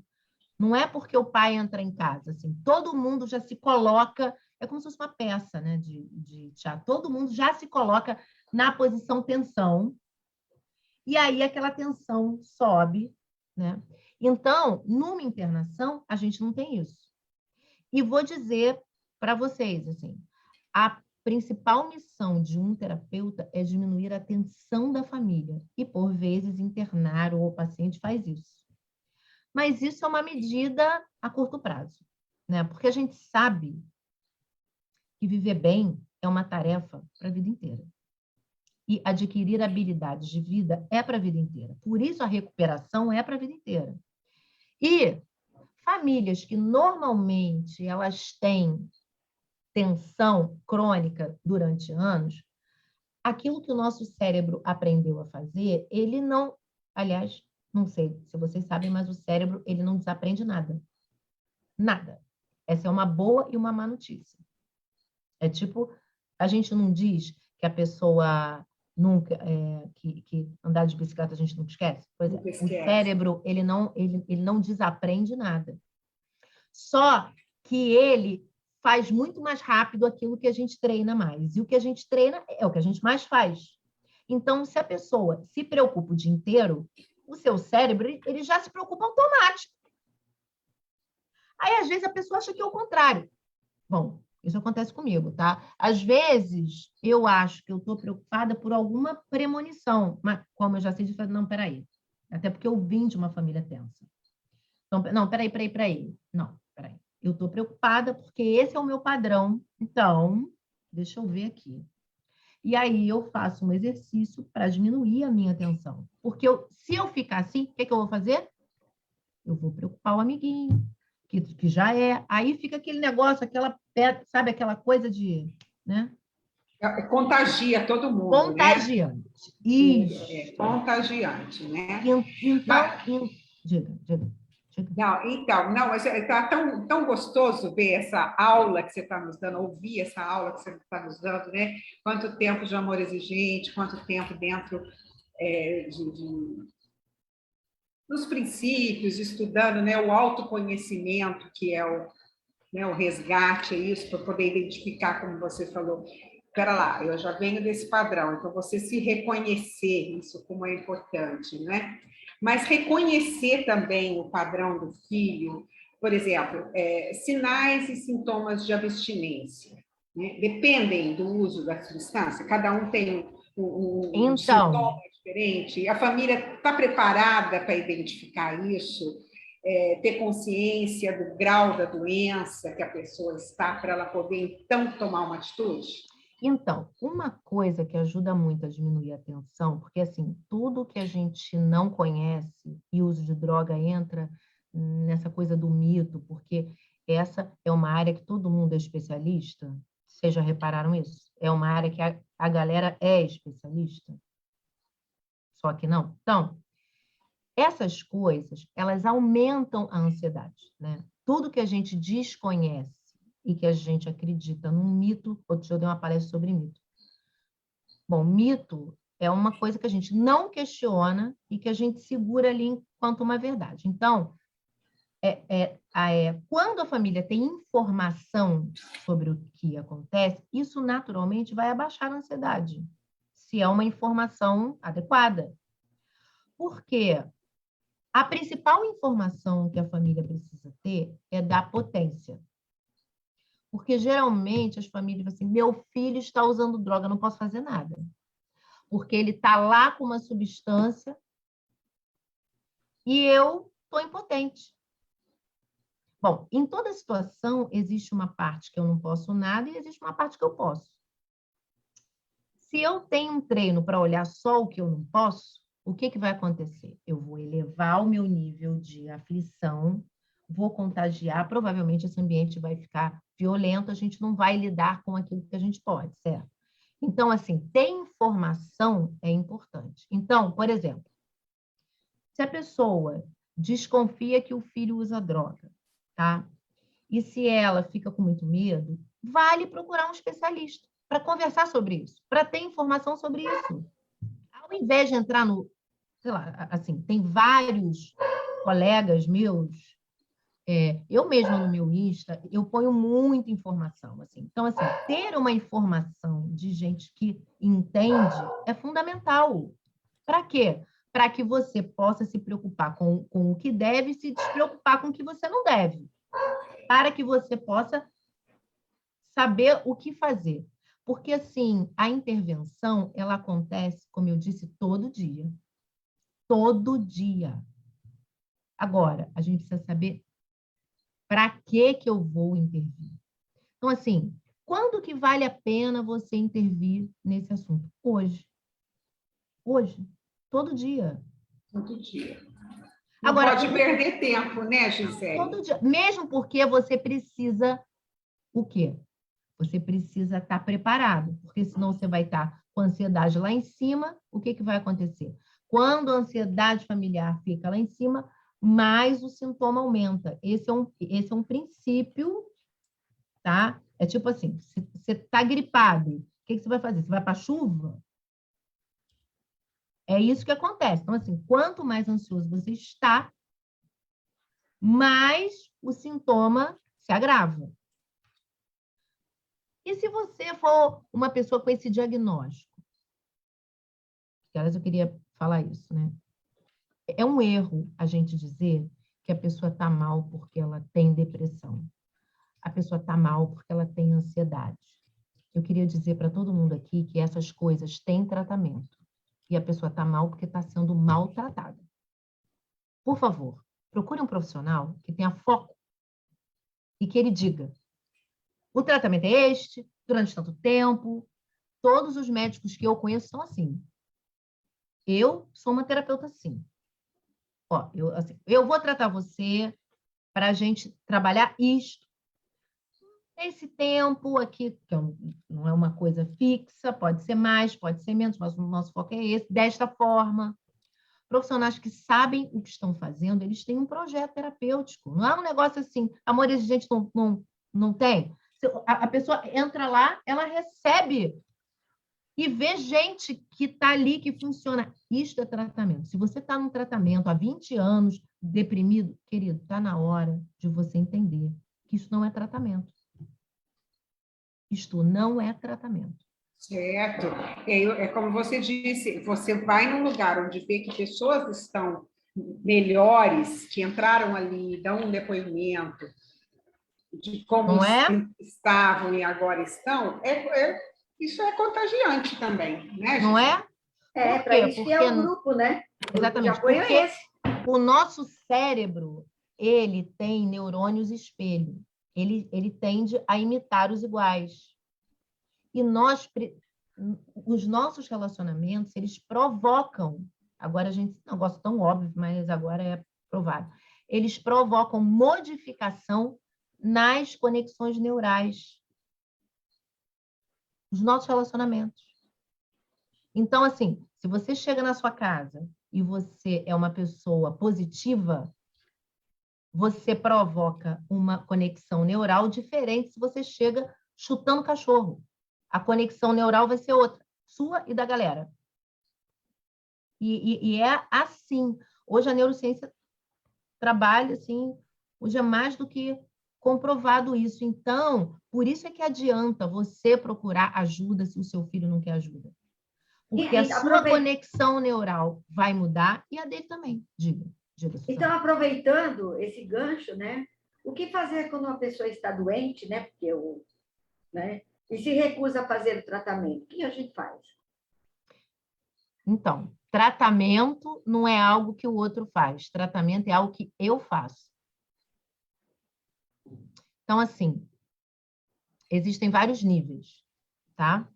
S2: Não é porque o pai entra em casa, assim, todo mundo já se coloca, é como se fosse uma peça, né, de teatro, todo mundo já se coloca na posição tensão, e aí aquela tensão sobe, né? Então, numa internação, a gente não tem isso. E vou dizer para vocês, assim, a principal missão de um terapeuta é diminuir a tensão da família, e por vezes internar ou o paciente faz isso. Mas isso é uma medida a curto prazo, né? Porque a gente sabe que viver bem é uma tarefa para a vida inteira. E adquirir habilidades de vida é para a vida inteira. Por isso, a recuperação é para a vida inteira. E famílias que normalmente elas têm tensão crônica durante anos, aquilo que o nosso cérebro aprendeu a fazer, ele não... Aliás, não sei se vocês sabem, mas o cérebro, ele não desaprende nada. Nada. Essa é uma boa e uma má notícia. É tipo, a gente não diz que a pessoa nunca, que andar de bicicleta a gente nunca esquece? Pois é, o cérebro, ele não desaprende nada. Só que ele faz muito mais rápido aquilo que a gente treina mais. E o que a gente treina é o que a gente mais faz. Então, se a pessoa se preocupa o dia inteiro, o seu cérebro, ele já se preocupa automático. Aí, às vezes, a pessoa acha que é o contrário. Bom, isso acontece comigo, tá? Às vezes, eu acho que eu estou preocupada por alguma premonição, mas como eu já sei disso, não, peraí. Até porque eu vim de uma família tensa. Então, não, peraí. Não, peraí. Eu estou preocupada porque esse é o meu padrão. Então, deixa eu ver aqui. E aí eu faço um exercício para diminuir a minha tensão. Porque se eu ficar assim, o que eu vou fazer? Eu vou preocupar o amiguinho, que já é. Aí fica aquele negócio, aquela pedra, sabe, aquela coisa de, né?
S1: Contagia todo mundo,
S2: contagiante.
S1: né?
S2: Isso.
S1: É contagiante, né?
S2: Então, diga.
S1: Não, mas está tão gostoso ver essa aula que você está nos dando, ouvir essa aula que você está nos dando, né? Quanto tempo de amor exigente, quanto tempo dentro dos princípios, estudando, né, o autoconhecimento, que é o resgate, é isso, para poder identificar, como você falou. Espera lá, eu já venho desse padrão, então você se reconhecer, isso como é importante, né? Mas reconhecer também o padrão do filho, por exemplo, sinais e sintomas de abstinência, né? Dependem do uso da substância, cada um tem um
S2: Então,
S1: sintoma diferente, a família está preparada para identificar isso, ter consciência do grau da doença que a pessoa está, para ela poder, então, tomar uma atitude?
S2: Então, uma coisa que ajuda muito a diminuir a tensão, porque assim, tudo que a gente não conhece e o uso de droga entra nessa coisa do mito, porque essa é uma área que todo mundo é especialista. Vocês já repararam isso? É uma área que a galera é especialista. Só que não. Então, essas coisas, elas aumentam a ansiedade, né? Tudo que a gente desconhece e que a gente acredita num mito, outro dia eu dei uma palestra sobre mito. Bom, mito é uma coisa que a gente não questiona e que a gente segura ali enquanto uma verdade. Então, quando a família tem informação sobre o que acontece, isso naturalmente vai abaixar a ansiedade, se é uma informação adequada. Por quê? A principal informação que a família precisa ter é da potência. Porque, geralmente, as famílias falam assim, meu filho está usando droga, não posso fazer nada. Porque ele está lá com uma substância e eu estou impotente. Bom, em toda situação, existe uma parte que eu não posso nada e existe uma parte que eu posso. Se eu tenho um treino para olhar só o que eu não posso, o que vai acontecer? Eu vou elevar o meu nível de aflição, vou contagiar, provavelmente esse ambiente vai ficar violento, a gente não vai lidar com aquilo que a gente pode, certo? Então, assim, ter informação é importante. Então, por exemplo, se a pessoa desconfia que o filho usa droga, tá? E se ela fica com muito medo, vale procurar um especialista para conversar sobre isso, para ter informação sobre isso. Ao invés de entrar no, sei lá, assim, tem vários colegas meus, eu mesma no meu Insta, eu ponho muita informação, assim. Então, assim, ter uma informação de gente que entende é fundamental. Para quê? Para que você possa se preocupar com o que deve e se despreocupar com o que você não deve. Para que você possa saber o que fazer. Porque, assim, a intervenção, ela acontece, como eu disse, todo dia. Todo dia. Agora, a gente precisa saber para que eu vou intervir. Então, assim, quando que vale a pena você intervir nesse assunto? Hoje. Hoje. Todo dia.
S1: Todo dia. Não
S2: Agora,
S1: pode perder tempo, né, Gisele?
S2: todo dia. Mesmo porque você precisa o quê? Você precisa estar preparado, porque senão você vai estar com a ansiedade lá em cima, o que vai acontecer? Quando a ansiedade familiar fica lá em cima, mais o sintoma aumenta. Esse é um princípio, tá? É tipo assim, se você está gripado, o que você vai fazer? Você vai para a chuva? É isso que acontece. Então, assim, quanto mais ansioso você está, mais o sintoma se agrava. E se você for uma pessoa com esse diagnóstico? Aliás, eu queria falar isso, né? É um erro a gente dizer que a pessoa está mal porque ela tem depressão. A pessoa está mal porque ela tem ansiedade. Eu queria dizer para todo mundo aqui que essas coisas têm tratamento. E a pessoa está mal porque está sendo maltratada. Por favor, procure um profissional que tenha foco e que ele diga: o tratamento é este, durante tanto tempo. Todos os médicos que eu conheço são assim. Eu sou uma terapeuta assim. Ó, eu vou tratar você para a gente trabalhar isto. Esse tempo aqui, que não é uma coisa fixa, pode ser mais, pode ser menos, mas o nosso foco é esse, desta forma. Profissionais que sabem o que estão fazendo, eles têm um projeto terapêutico. Não é um negócio assim, amor exigente não tem. A pessoa entra lá, ela recebe e vê gente que está ali, que funciona. Isto é tratamento. Se você está num tratamento há 20 anos, deprimido, querido, está na hora de você entender que isso não é tratamento. Isto não é tratamento.
S1: Certo. É como você disse, você vai num lugar onde vê que pessoas estão melhores, que entraram ali, dão um depoimento de como
S2: Não é?
S1: estavam e agora estão, isso é contagiante também, né,
S2: Não
S1: Gisele?
S2: é?
S3: É,
S2: Por
S3: para
S2: quê?
S3: isso que é o grupo, né? O grupo de
S2: Exatamente,
S3: apoio
S2: porque
S3: é esse.
S2: o nosso cérebro, ele tem neurônios espelho. Ele tende a imitar os iguais. E os nossos relacionamentos, eles provocam, agora a gente, é um negócio tão óbvio, mas agora é provado, eles provocam modificação nas conexões neurais dos nossos relacionamentos. Então, assim, se você chega na sua casa e você é uma pessoa positiva, você provoca uma conexão neural diferente se você chega chutando cachorro. A conexão neural vai ser outra, sua e da galera. E é assim. Hoje a neurociência trabalha assim, hoje é mais do que comprovado isso. Então, por isso é que adianta você procurar ajuda se o seu filho não quer ajuda. Porque a sua conexão neural vai mudar e a dele também. Diga,
S3: então,
S2: Suzana.
S3: aproveitando esse gancho, né? O que fazer quando uma pessoa está doente, né? Né? E se recusa a fazer o tratamento? O que a gente faz?
S2: Então, tratamento não é algo que o outro faz. Tratamento é algo que eu faço. Então, assim, existem vários níveis, tá?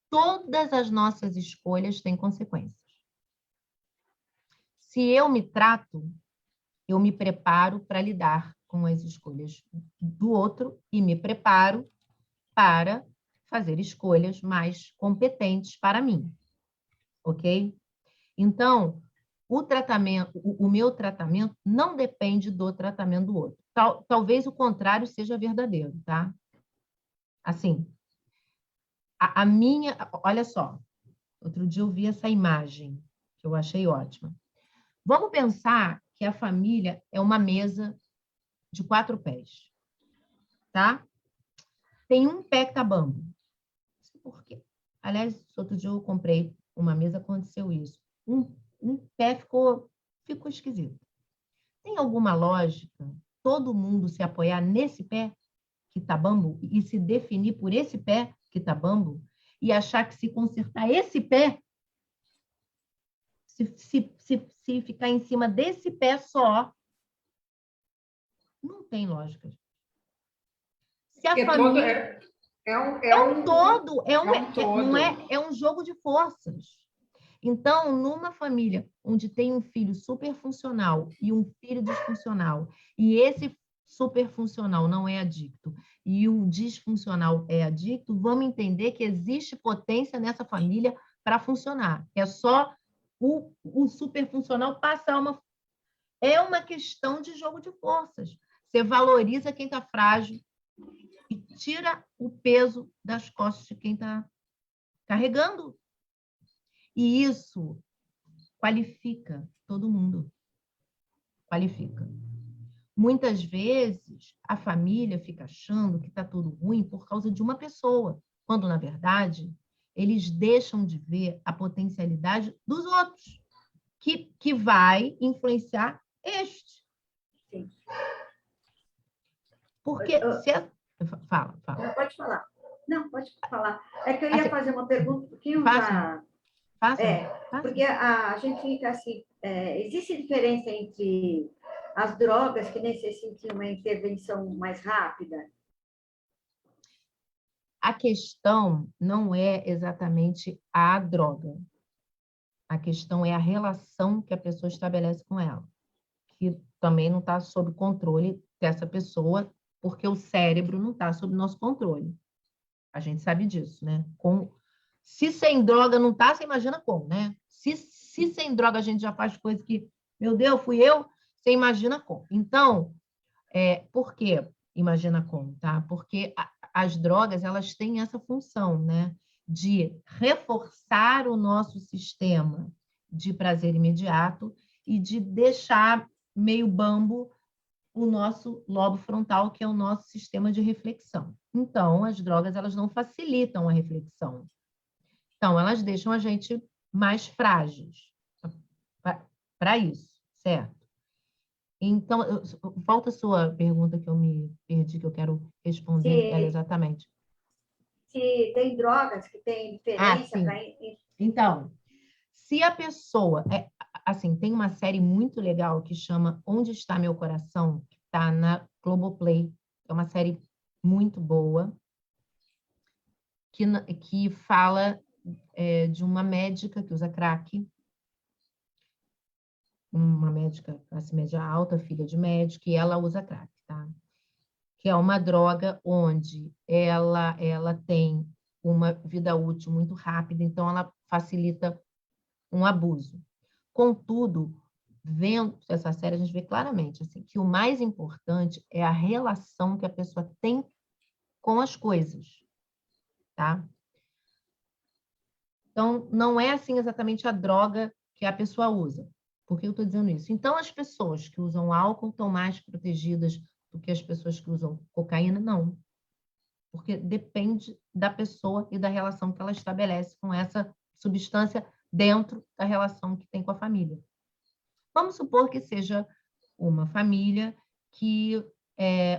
S2: Todas as nossas escolhas têm consequências. Se eu me trato, eu me preparo para lidar com as escolhas do outro e me preparo para fazer escolhas mais competentes para mim, ok? Então, o meu tratamento não depende do tratamento do outro. Talvez o contrário seja verdadeiro, tá? Assim, a minha... Olha só, outro dia eu vi essa imagem, que eu achei ótima. Vamos pensar que a família é uma mesa de 4 pés, tá? Tem um pé que tá bambo. Não sei por quê. Aliás, outro dia eu comprei uma mesa, aconteceu isso. Um pé ficou esquisito. Tem alguma lógica todo mundo se apoiar nesse pé que tá bambo e se definir por esse pé que tá bambo e achar que se consertar esse pé, se ficar em cima desse pé só, não tem lógica. Se a família... É um todo, é um jogo de forças. Então, numa família onde tem um filho super funcional e um filho disfuncional, e esse super funcional não é adicto e o disfuncional é adicto, vamos entender que existe potência nessa família para funcionar. É só o super funcional passar uma... É uma questão de jogo de forças. Você valoriza quem está frágil e tira o peso das costas de quem está carregando. E isso qualifica todo mundo. Qualifica. Muitas vezes, a família fica achando que está tudo ruim por causa de uma pessoa, quando, na verdade, eles deixam de ver a potencialidade dos outros, que vai influenciar este.
S3: Sim.
S2: Porque... Fala.
S3: Não, pode falar. Não, pode falar. É que eu ia fazer uma pergunta, porque
S2: Faça.
S3: porque a gente fica assim, existe diferença entre as drogas que necessitam uma intervenção mais rápida?
S2: A questão não é exatamente a droga. A questão é a relação que a pessoa estabelece com ela, que também não está sob controle dessa pessoa, porque o cérebro não está sob nosso controle. A gente sabe disso, né? Se sem droga não está, você imagina como, né? Se sem droga a gente já faz coisas que, meu Deus, fui eu, você imagina como. Então, por que imagina como, tá? Porque as drogas, elas têm essa função, né? De reforçar o nosso sistema de prazer imediato e de deixar meio bambo o nosso lobo frontal, que é o nosso sistema de reflexão. Então, as drogas, elas não facilitam a reflexão. Então, elas deixam a gente mais frágeis para isso, certo? Então, volta a sua pergunta que eu me perdi, que eu quero responder ela exatamente.
S3: Se tem drogas que têm diferença para...
S2: Então, se a pessoa... assim, tem uma série muito legal que chama Onde Está Meu Coração, que está na Globoplay. É uma série muito boa, que fala de uma médica que usa crack, uma médica classe média alta, filha de médico, e ela usa crack, tá? Que é uma droga onde ela tem uma vida útil muito rápida, então ela facilita um abuso. Contudo, vendo essa série, a gente vê claramente assim, que o mais importante é a relação que a pessoa tem com as coisas, tá? Então, não é assim exatamente a droga que a pessoa usa. Por que eu estou dizendo isso? Então, as pessoas que usam álcool estão mais protegidas do que as pessoas que usam cocaína? Não. Porque depende da pessoa e da relação que ela estabelece com essa substância dentro da relação que tem com a família. Vamos supor que seja uma família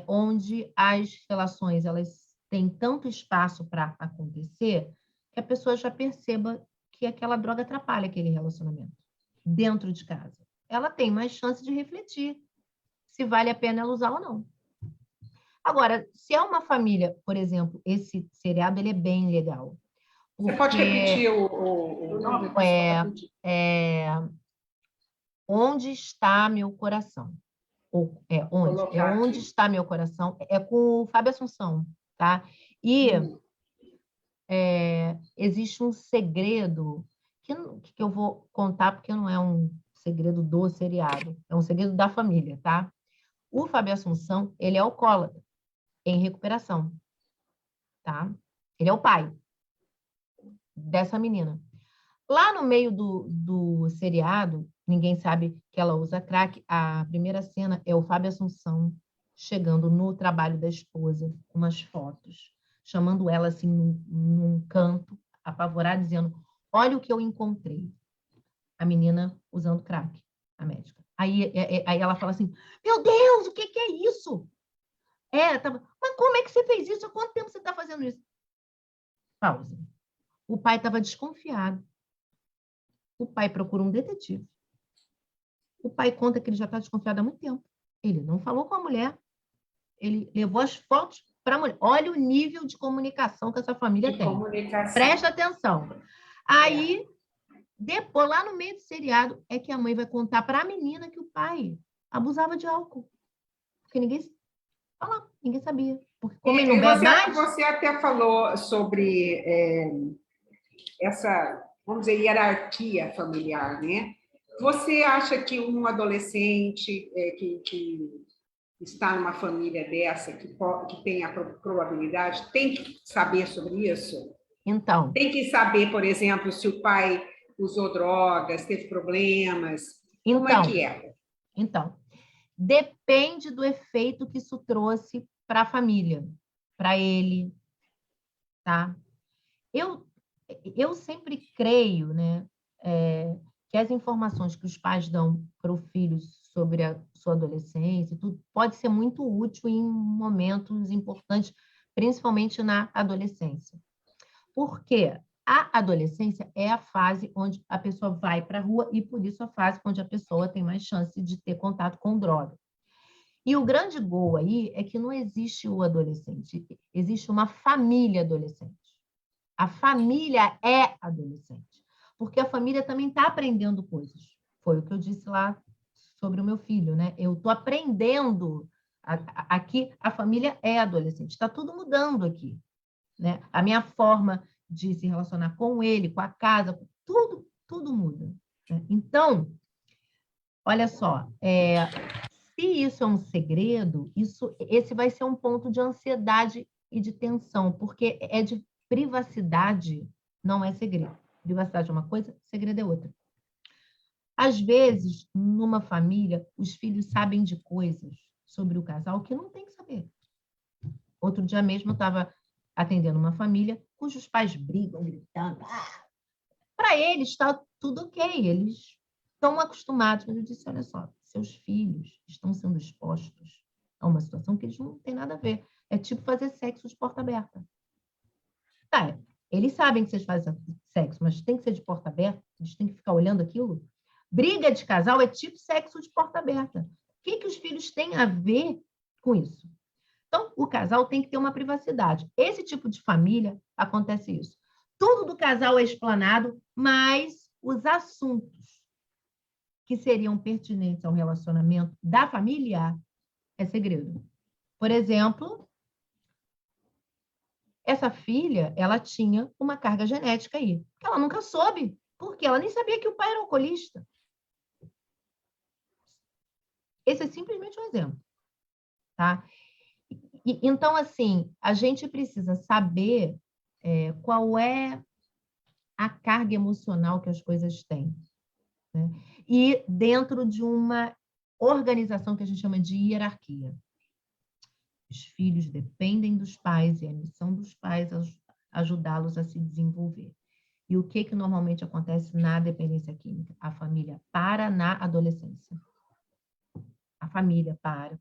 S2: onde as relações elas têm tanto espaço para acontecer que a pessoa já perceba que aquela droga atrapalha aquele relacionamento dentro de casa. Ela tem mais chance de refletir se vale a pena ela usar ou não. Agora, se é uma família, por exemplo, esse seriado ele é bem legal.
S1: Você pode
S2: porque
S1: repetir o nome?
S2: é Onde Está Meu Coração?
S1: Colocar
S2: É Onde
S1: aqui.
S2: Está Meu Coração? É com o Fábio Assunção, tá? E existe um segredo que eu vou contar, porque não é um segredo do seriado, é um segredo da família, tá? O Fábio Assunção, ele é alcoólatra, em recuperação, tá? Ele é o pai dessa menina. Lá no meio do seriado, ninguém sabe que ela usa crack. A primeira cena é o Fábio Assunção chegando no trabalho da esposa, com umas fotos, chamando ela assim num canto, apavorada, dizendo: olha o que eu encontrei. A menina usando crack, a médica. Aí ela fala assim: meu Deus, o que é isso? Mas como é que você fez isso? Há quanto tempo você está fazendo isso? Pausa. O pai estava desconfiado. O pai procura um detetive. O pai conta que ele já está desconfiado há muito tempo. Ele não falou com a mulher. Ele levou as fotos para a mulher. Olha o nível de comunicação que essa família tem.
S1: Comunicação.
S2: Presta atenção. Aí, depois, lá no meio do seriado, é que a mãe vai contar para a menina que o pai abusava de álcool. Porque ninguém sabia. Porque como ele não bebe mais...
S1: Você até falou sobre essa, vamos dizer, hierarquia familiar, né? Você acha que um adolescente que está numa família dessa, que tem a probabilidade, tem que saber sobre isso?
S2: Então.
S1: Tem que saber, por exemplo, se o pai usou drogas, teve problemas. Como é que é?
S2: Então, depende do efeito que isso trouxe para a família, para ele, tá? Eu sempre creio, né, que as informações que os pais dão para o filho sobre a sua adolescência, tudo pode ser muito útil em momentos importantes, principalmente na adolescência. Porque a adolescência é a fase onde a pessoa vai para a rua e, por isso, a fase onde a pessoa tem mais chance de ter contato com droga. E o grande gol aí é que não existe o adolescente, existe uma família adolescente. A família é adolescente, porque a família também está aprendendo coisas. Foi o que eu disse lá sobre o meu filho, né? Eu estou aprendendo. Aqui, a família é adolescente. Está tudo mudando aqui, né? A minha forma de se relacionar com ele, com a casa, tudo muda, né? Então, olha só, se isso é um segredo, esse vai ser um ponto de ansiedade e de tensão, porque é de privacidade, não é segredo. Privacidade é uma coisa, segredo é outra. Às vezes, numa família, os filhos sabem de coisas sobre o casal que não tem que saber. Outro dia mesmo, eu estava atendendo uma família cujos pais brigam, gritando. Para eles, está tudo ok, eles estão acostumados. Mas eu disse, olha só, seus filhos estão sendo expostos a uma situação que eles não têm nada a ver. É tipo fazer sexo de porta aberta. Tá, eles sabem que vocês fazem sexo, mas tem que ser de porta aberta? Eles têm que ficar olhando aquilo? Briga de casal é tipo sexo de porta aberta. O que os filhos têm a ver com isso? Então, o casal tem que ter uma privacidade. Esse tipo de família, acontece isso. Tudo do casal é explanado, mas os assuntos que seriam pertinentes ao relacionamento da família é segredo. Por exemplo, essa filha, ela tinha uma carga genética aí, que ela nunca soube, porque ela nem sabia que o pai era alcoolista. Esse é simplesmente um exemplo, tá? Então, assim, a gente precisa saber qual é a carga emocional que as coisas têm, né? E dentro de uma organização que a gente chama de hierarquia. Os filhos dependem dos pais e a missão dos pais é ajudá-los a se desenvolver. E o que normalmente acontece na dependência química? A família para na adolescência. A família para.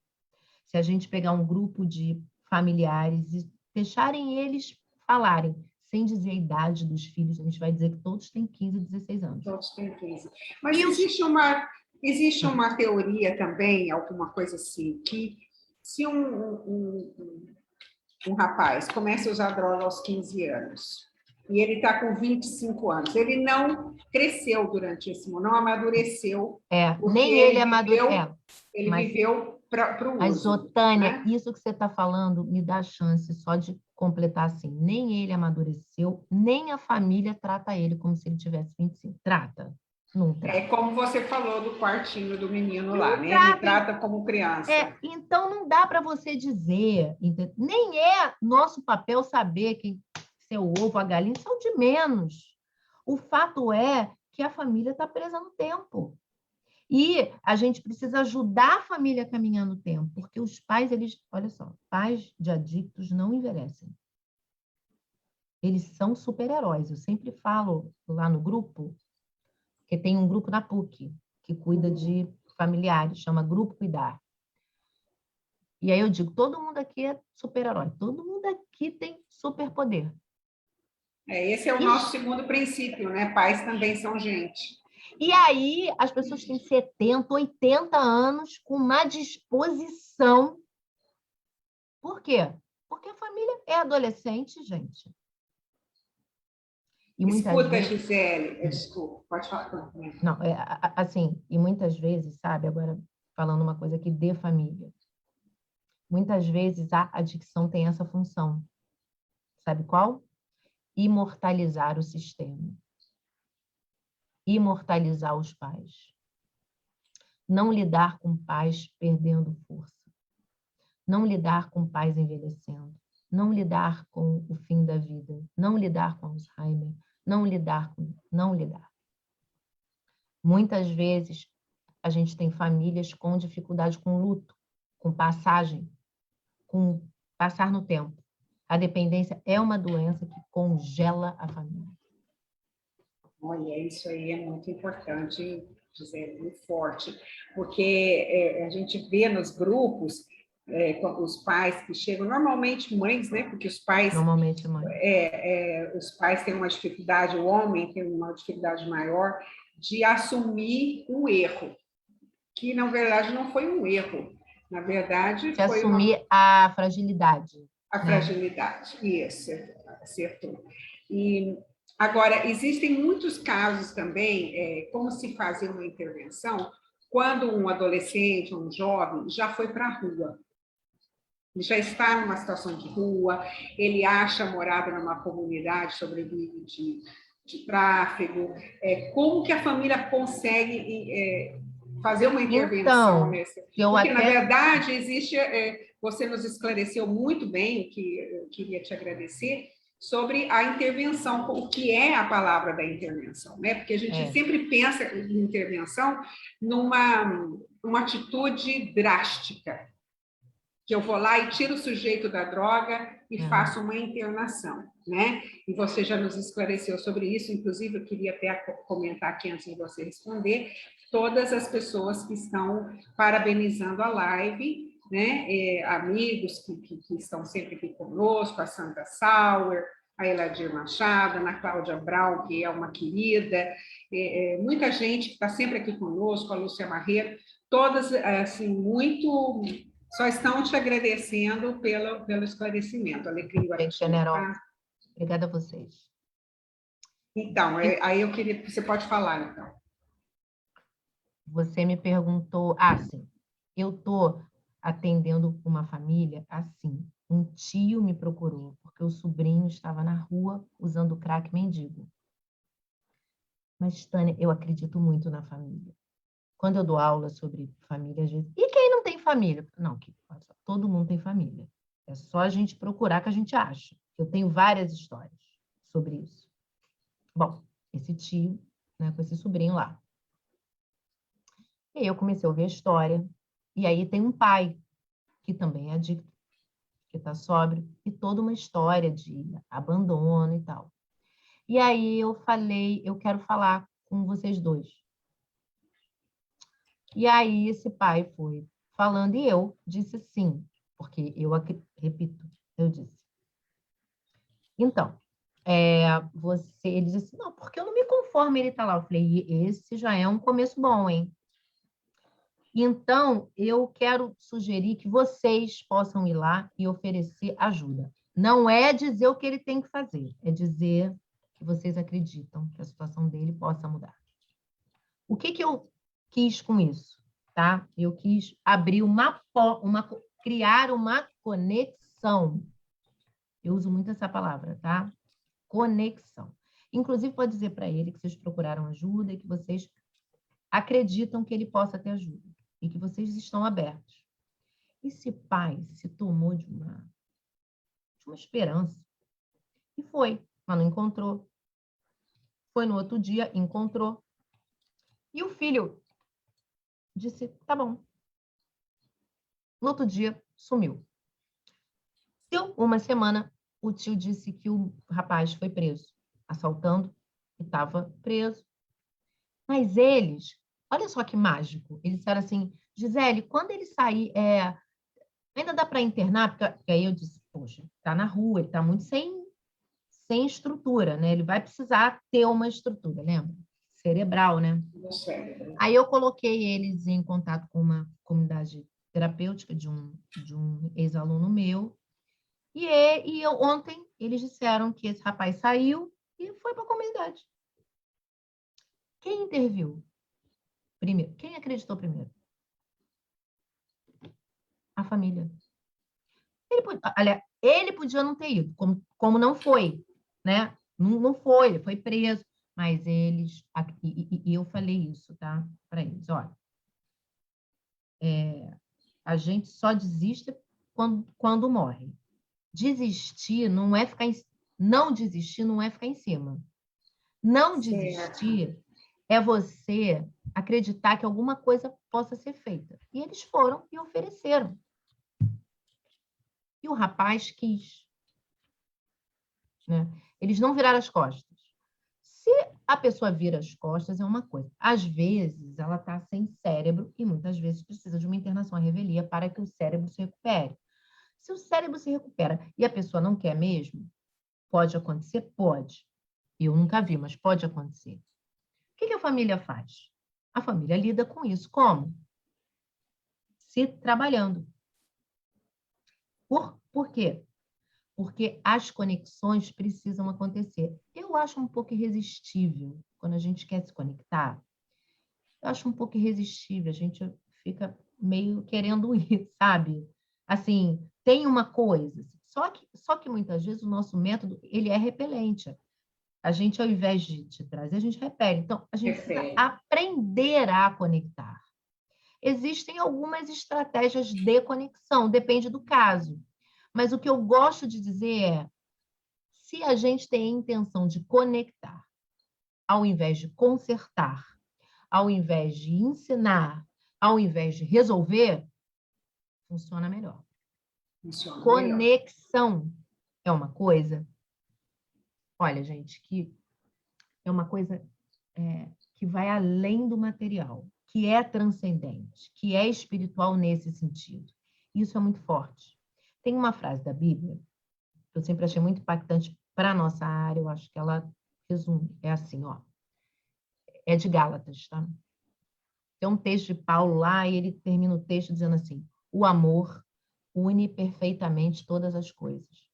S2: Se a gente pegar um grupo de familiares e deixarem eles falarem, sem dizer a idade dos filhos, a gente vai dizer que todos têm 15, 16 anos.
S1: Todos têm 15. Mas existe uma teoria também, alguma coisa assim, que Se um rapaz começa a usar droga aos 15 anos e ele está com 25 anos, ele não cresceu durante esse mundo, não amadureceu.
S2: Nem ele amadureceu.
S1: Ele viveu para o uso.
S2: Mas, Otânia,
S1: né?
S2: isso que você está falando me dá chance só de completar assim. Nem ele amadureceu, nem a família trata ele como se ele tivesse 25. Trata. Não trata.
S1: É como você falou do quartinho do menino lá, né? Ele trata como criança.
S2: Então, não dá para você dizer, nem é nosso papel saber quem seu ovo, a galinha, são de menos. O fato é que a família está presa no tempo. E a gente precisa ajudar a família a caminhar no tempo, porque os pais, olha só, pais de adictos não envelhecem. Eles são super-heróis. Eu sempre falo lá no grupo, que tem um grupo na PUC, que cuida de familiares, chama Grupo Cuidar. E aí eu digo, todo mundo aqui é super-herói, todo mundo aqui tem superpoder.
S1: Esse é o nosso segundo princípio, né? Pais também são gente.
S2: E aí as pessoas têm 70, 80 anos com uma disposição. Por quê? Porque a família é adolescente, gente. E
S1: Escuta, vezes... Gisele, desculpa, pode falar.
S2: Não, assim, e muitas vezes, sabe, agora falando uma coisa aqui de família, muitas vezes a adicção tem essa função. Sabe qual? Imortalizar o sistema. Imortalizar os pais. Não lidar com pais perdendo força. Não lidar com pais envelhecendo. Não lidar com o fim da vida. Não lidar com Alzheimer. Não lidar. Muitas vezes, a gente tem famílias com dificuldade com luto, com passagem, com passar no tempo. A dependência é uma doença que congela a família.
S1: Olha, isso aí é muito importante, Gisele, muito forte, porque a gente vê nos grupos os pais que chegam, normalmente mães, né? Porque os pais...
S2: Normalmente mães.
S1: Os pais têm uma dificuldade, o homem tem uma dificuldade maior de assumir um erro, que, na verdade, não foi um erro. Na verdade,
S2: de assumir a fragilidade.
S1: A fragilidade, isso, acertou. E, agora, existem muitos casos também, como se fazer uma intervenção, quando um adolescente, um jovem, já foi para a rua. Ele já está numa situação de rua, ele acha morada numa comunidade, sobrevive de tráfego. Como que a família consegue fazer uma intervenção nesse? Porque, na verdade, existe... Você nos esclareceu muito bem, que eu queria te agradecer, sobre a intervenção, o que é a palavra da intervenção, né? Porque a gente sempre pensa em intervenção numa atitude drástica, que eu vou lá e tiro o sujeito da droga e faço uma internação, né? E você já nos esclareceu sobre isso, inclusive eu queria até comentar aqui antes de você responder, todas as pessoas que estão parabenizando a live, né? Amigos que estão sempre aqui conosco, a Sandra Sauer, a Eladir Machado, a Ana Cláudia Brown, que é uma querida, muita gente que está sempre aqui conosco, a Lúcia Marreiro, todas, assim, muito... Só estão te agradecendo pelo esclarecimento. Alecrim
S2: generosa. Obrigada a vocês.
S1: Então, aí eu queria... Você pode falar, então.
S2: Você me perguntou... sim. Eu estou atendendo uma família assim. Um tio me procurou, porque o sobrinho estava na rua usando crack mendigo. Mas, Tânia, eu acredito muito na família. Quando eu dou aula sobre família, às vezes... E quem não tem família? Não, todo mundo tem família. É só a gente procurar que a gente acha. Eu tenho várias histórias sobre isso. Bom, esse tio, né, com esse sobrinho lá. E aí eu comecei a ouvir a história. E aí tem um pai, que também é adicto, que está sóbrio, e toda uma história de abandono e tal. E aí eu falei, eu quero falar com vocês dois. E aí esse pai foi falando e eu disse sim, porque eu repito, eu disse. Então, ele disse, não, porque eu não me conformo ele tá lá. Eu falei, esse já é um começo bom, hein? Então, eu quero sugerir que vocês possam ir lá e oferecer ajuda. Não é dizer o que ele tem que fazer, é dizer que vocês acreditam que a situação dele possa mudar. O que eu quis com isso? Tá? Eu quis abrir criar uma conexão. Eu uso muito essa palavra, tá? Conexão. Inclusive, pode dizer para ele que vocês procuraram ajuda e que vocês acreditam que ele possa ter ajuda e que vocês estão abertos. Esse pai se tomou de uma esperança e foi, mas não encontrou. Foi no outro dia, encontrou. E o filho disse, tá bom. No outro dia, sumiu. Deu uma semana, o tio disse que o rapaz foi preso, assaltando, e estava preso. Mas eles, olha só que mágico, eles disseram assim, Gisele, quando ele sair, ainda dá para internar? Porque aí eu disse, poxa, está na rua, ele está muito sem estrutura, né? Ele vai precisar ter uma estrutura, lembra? Cerebral, né? Aí eu coloquei eles em contato com uma comunidade terapêutica de um ex-aluno meu, e ontem eles disseram que esse rapaz saiu e foi para a comunidade. Quem interviu primeiro? Quem acreditou primeiro? A família. Ele podia não ter ido, como não foi, né? Não foi, ele foi preso, mas eles... E eu falei isso, tá? Para eles, olha, a gente só desiste quando morre. Desistir não é ficar não desistir não é ficar em cima. Não desistir é você acreditar que alguma coisa possa ser feita. E eles foram e ofereceram. E o rapaz quis. Né? Eles não viraram as costas. Se a pessoa vira as costas, é uma coisa. Às vezes, ela está sem cérebro e muitas vezes precisa de uma internação à revelia para que o cérebro se recupere. Se o cérebro se recupera e a pessoa não quer mesmo, pode acontecer? Pode. Eu nunca vi, mas pode acontecer. O que a família faz? A família lida com isso. Como? Se trabalhando. Por quê? Porque as conexões precisam acontecer. Eu acho um pouco irresistível quando a gente quer se conectar. Eu acho um pouco irresistível, a gente fica meio querendo ir, sabe? Assim, tem uma coisa, só que muitas vezes o nosso método, ele é repelente. A gente, ao invés de te trazer, a gente repele. Então, a gente precisa aprender a conectar. Existem algumas estratégias de conexão, depende do caso. Mas o que eu gosto de dizer é, se a gente tem a intenção de conectar, ao invés de consertar, ao invés de ensinar, ao invés de resolver, funciona melhor. Conexão é uma coisa, olha, gente, que é uma coisa que vai além do material, que é transcendente, que é espiritual nesse sentido. Isso é muito forte. Tem uma frase da Bíblia que eu sempre achei muito impactante para a nossa área, eu acho que ela resume, é assim, ó, é de Gálatas, tá? Tem um texto de Paulo lá e ele termina o texto dizendo assim, o amor une perfeitamente todas as coisas.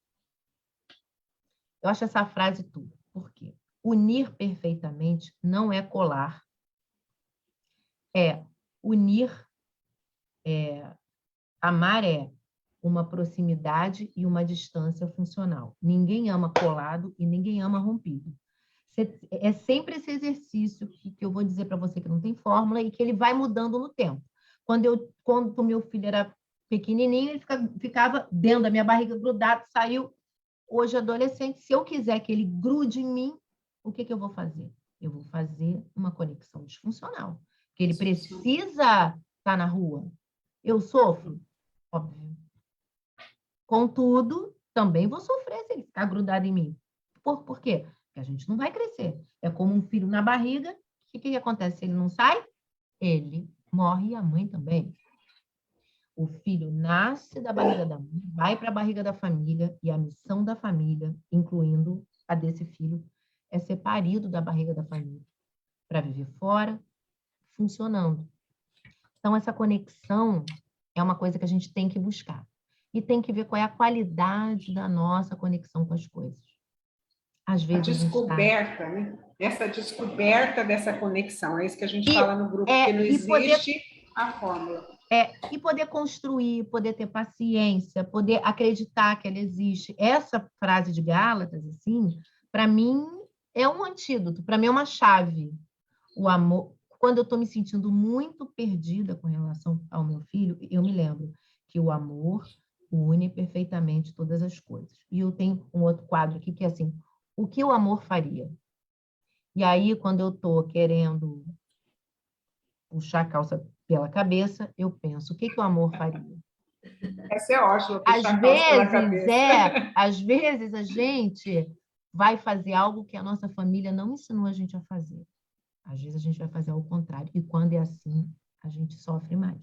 S2: Eu acho essa frase tudo. Por quê? Unir perfeitamente não é colar, é unir, amar é uma proximidade e uma distância funcional. Ninguém ama colado e ninguém ama rompido. É sempre esse exercício que eu vou dizer para você que não tem fórmula e que ele vai mudando no tempo. Quando o meu filho era pequenininho, ele ficava dentro da minha barriga grudado, saiu. Hoje, adolescente, se eu quiser que ele grude em mim, o que eu vou fazer? Eu vou fazer uma conexão disfuncional. Porque ele precisa estar na rua. Eu sofro? Óbvio. Contudo, também vou sofrer se ele ficar grudado em mim. Por quê? Porque a gente não vai crescer. É como um filho na barriga. O que acontece se ele não sai? Ele morre e a mãe também. O filho nasce da barriga da mãe, vai para a barriga da família e a missão da família, incluindo a desse filho, é ser parido da barriga da família para viver fora, funcionando. Então, essa conexão é uma coisa que a gente tem que buscar. E tem que ver qual é a qualidade da nossa conexão com as coisas. Às
S1: A
S2: vezes
S1: descoberta, né? Essa descoberta dessa conexão, é isso que a gente
S2: E-
S1: fala no grupo, porque não
S2: e poder-
S1: existe a fórmula.
S2: E poder construir, poder ter paciência, poder acreditar que ela existe. Essa frase de Gálatas, assim, para mim é um antídoto, para mim é uma chave. O amor, quando eu estou me sentindo muito perdida com relação ao meu filho, eu me lembro que o amor une perfeitamente todas as coisas. E eu tenho um outro quadro aqui que é assim, o que o amor faria? E aí, quando eu estou querendo puxar a calça pela cabeça, eu penso, o que o amor faria?
S1: Essa é ótima,
S2: Às
S1: puxar a calça pela cabeça.
S2: às vezes a gente vai fazer algo que a nossa família não ensinou a gente a fazer. Às vezes a gente vai fazer ao contrário. E quando é assim, a gente sofre mais.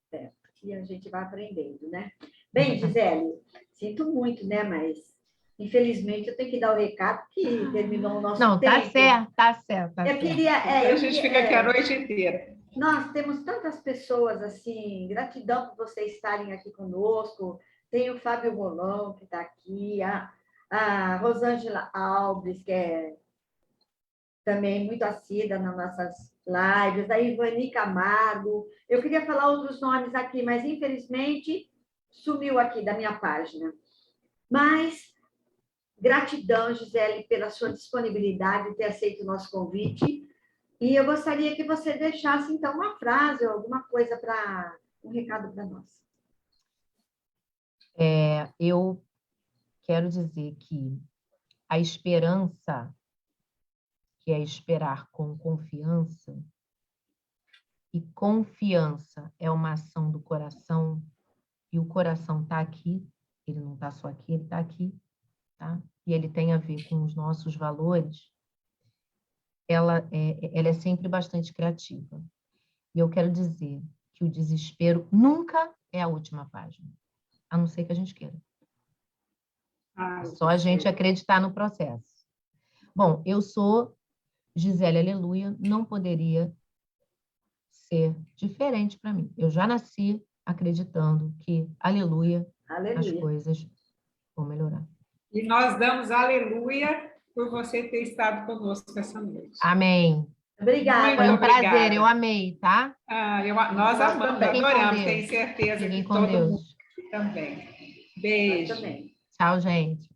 S3: Certo. E a gente vai aprendendo, né? Bem, Gisele, sinto muito, né? Mas, infelizmente, eu tenho que dar o recado que terminou o nosso
S2: Não,
S3: tempo.
S2: tá certo, tá certo. Tá
S3: Eu
S2: certo.
S3: queria...
S1: A gente fica aqui a noite inteira.
S3: Nós temos tantas pessoas, assim, gratidão por vocês estarem aqui conosco. Tem o Fábio Rolão, que está aqui, a Rosângela Alves, que é também muito assídua nas nossas lives, a Ivani Camargo. Eu queria falar outros nomes aqui, mas, infelizmente, sumiu aqui da minha página. Mas, gratidão, Gisele, pela sua disponibilidade de ter aceito o nosso convite. E eu gostaria que você deixasse, então, uma frase ou alguma coisa um recado para nós.
S2: Eu quero dizer que a esperança, que é esperar com confiança, e confiança é uma ação do coração, e o coração está aqui, ele não está só aqui, ele está aqui, tá? E ele tem a ver com os nossos valores, ela é sempre bastante criativa. E eu quero dizer que o desespero nunca é a última página, a não ser que a gente queira. É só a gente acreditar no processo. Bom, eu sou Gisele Aleluia, não poderia ser diferente para mim. Eu já nasci acreditando que, aleluia, as coisas vão melhorar.
S1: E nós damos aleluia por você ter estado conosco essa noite.
S2: Amém.
S3: Obrigada.
S2: Foi um
S1: obrigada.
S2: Prazer, eu amei, tá?
S1: Nós amamos,
S3: também.
S1: adoramos, tenho certeza
S2: Fiquem
S1: que
S2: com
S1: todo
S2: Deus.
S1: mundo também. Beijo.
S3: Nós também.
S2: Tchau, gente.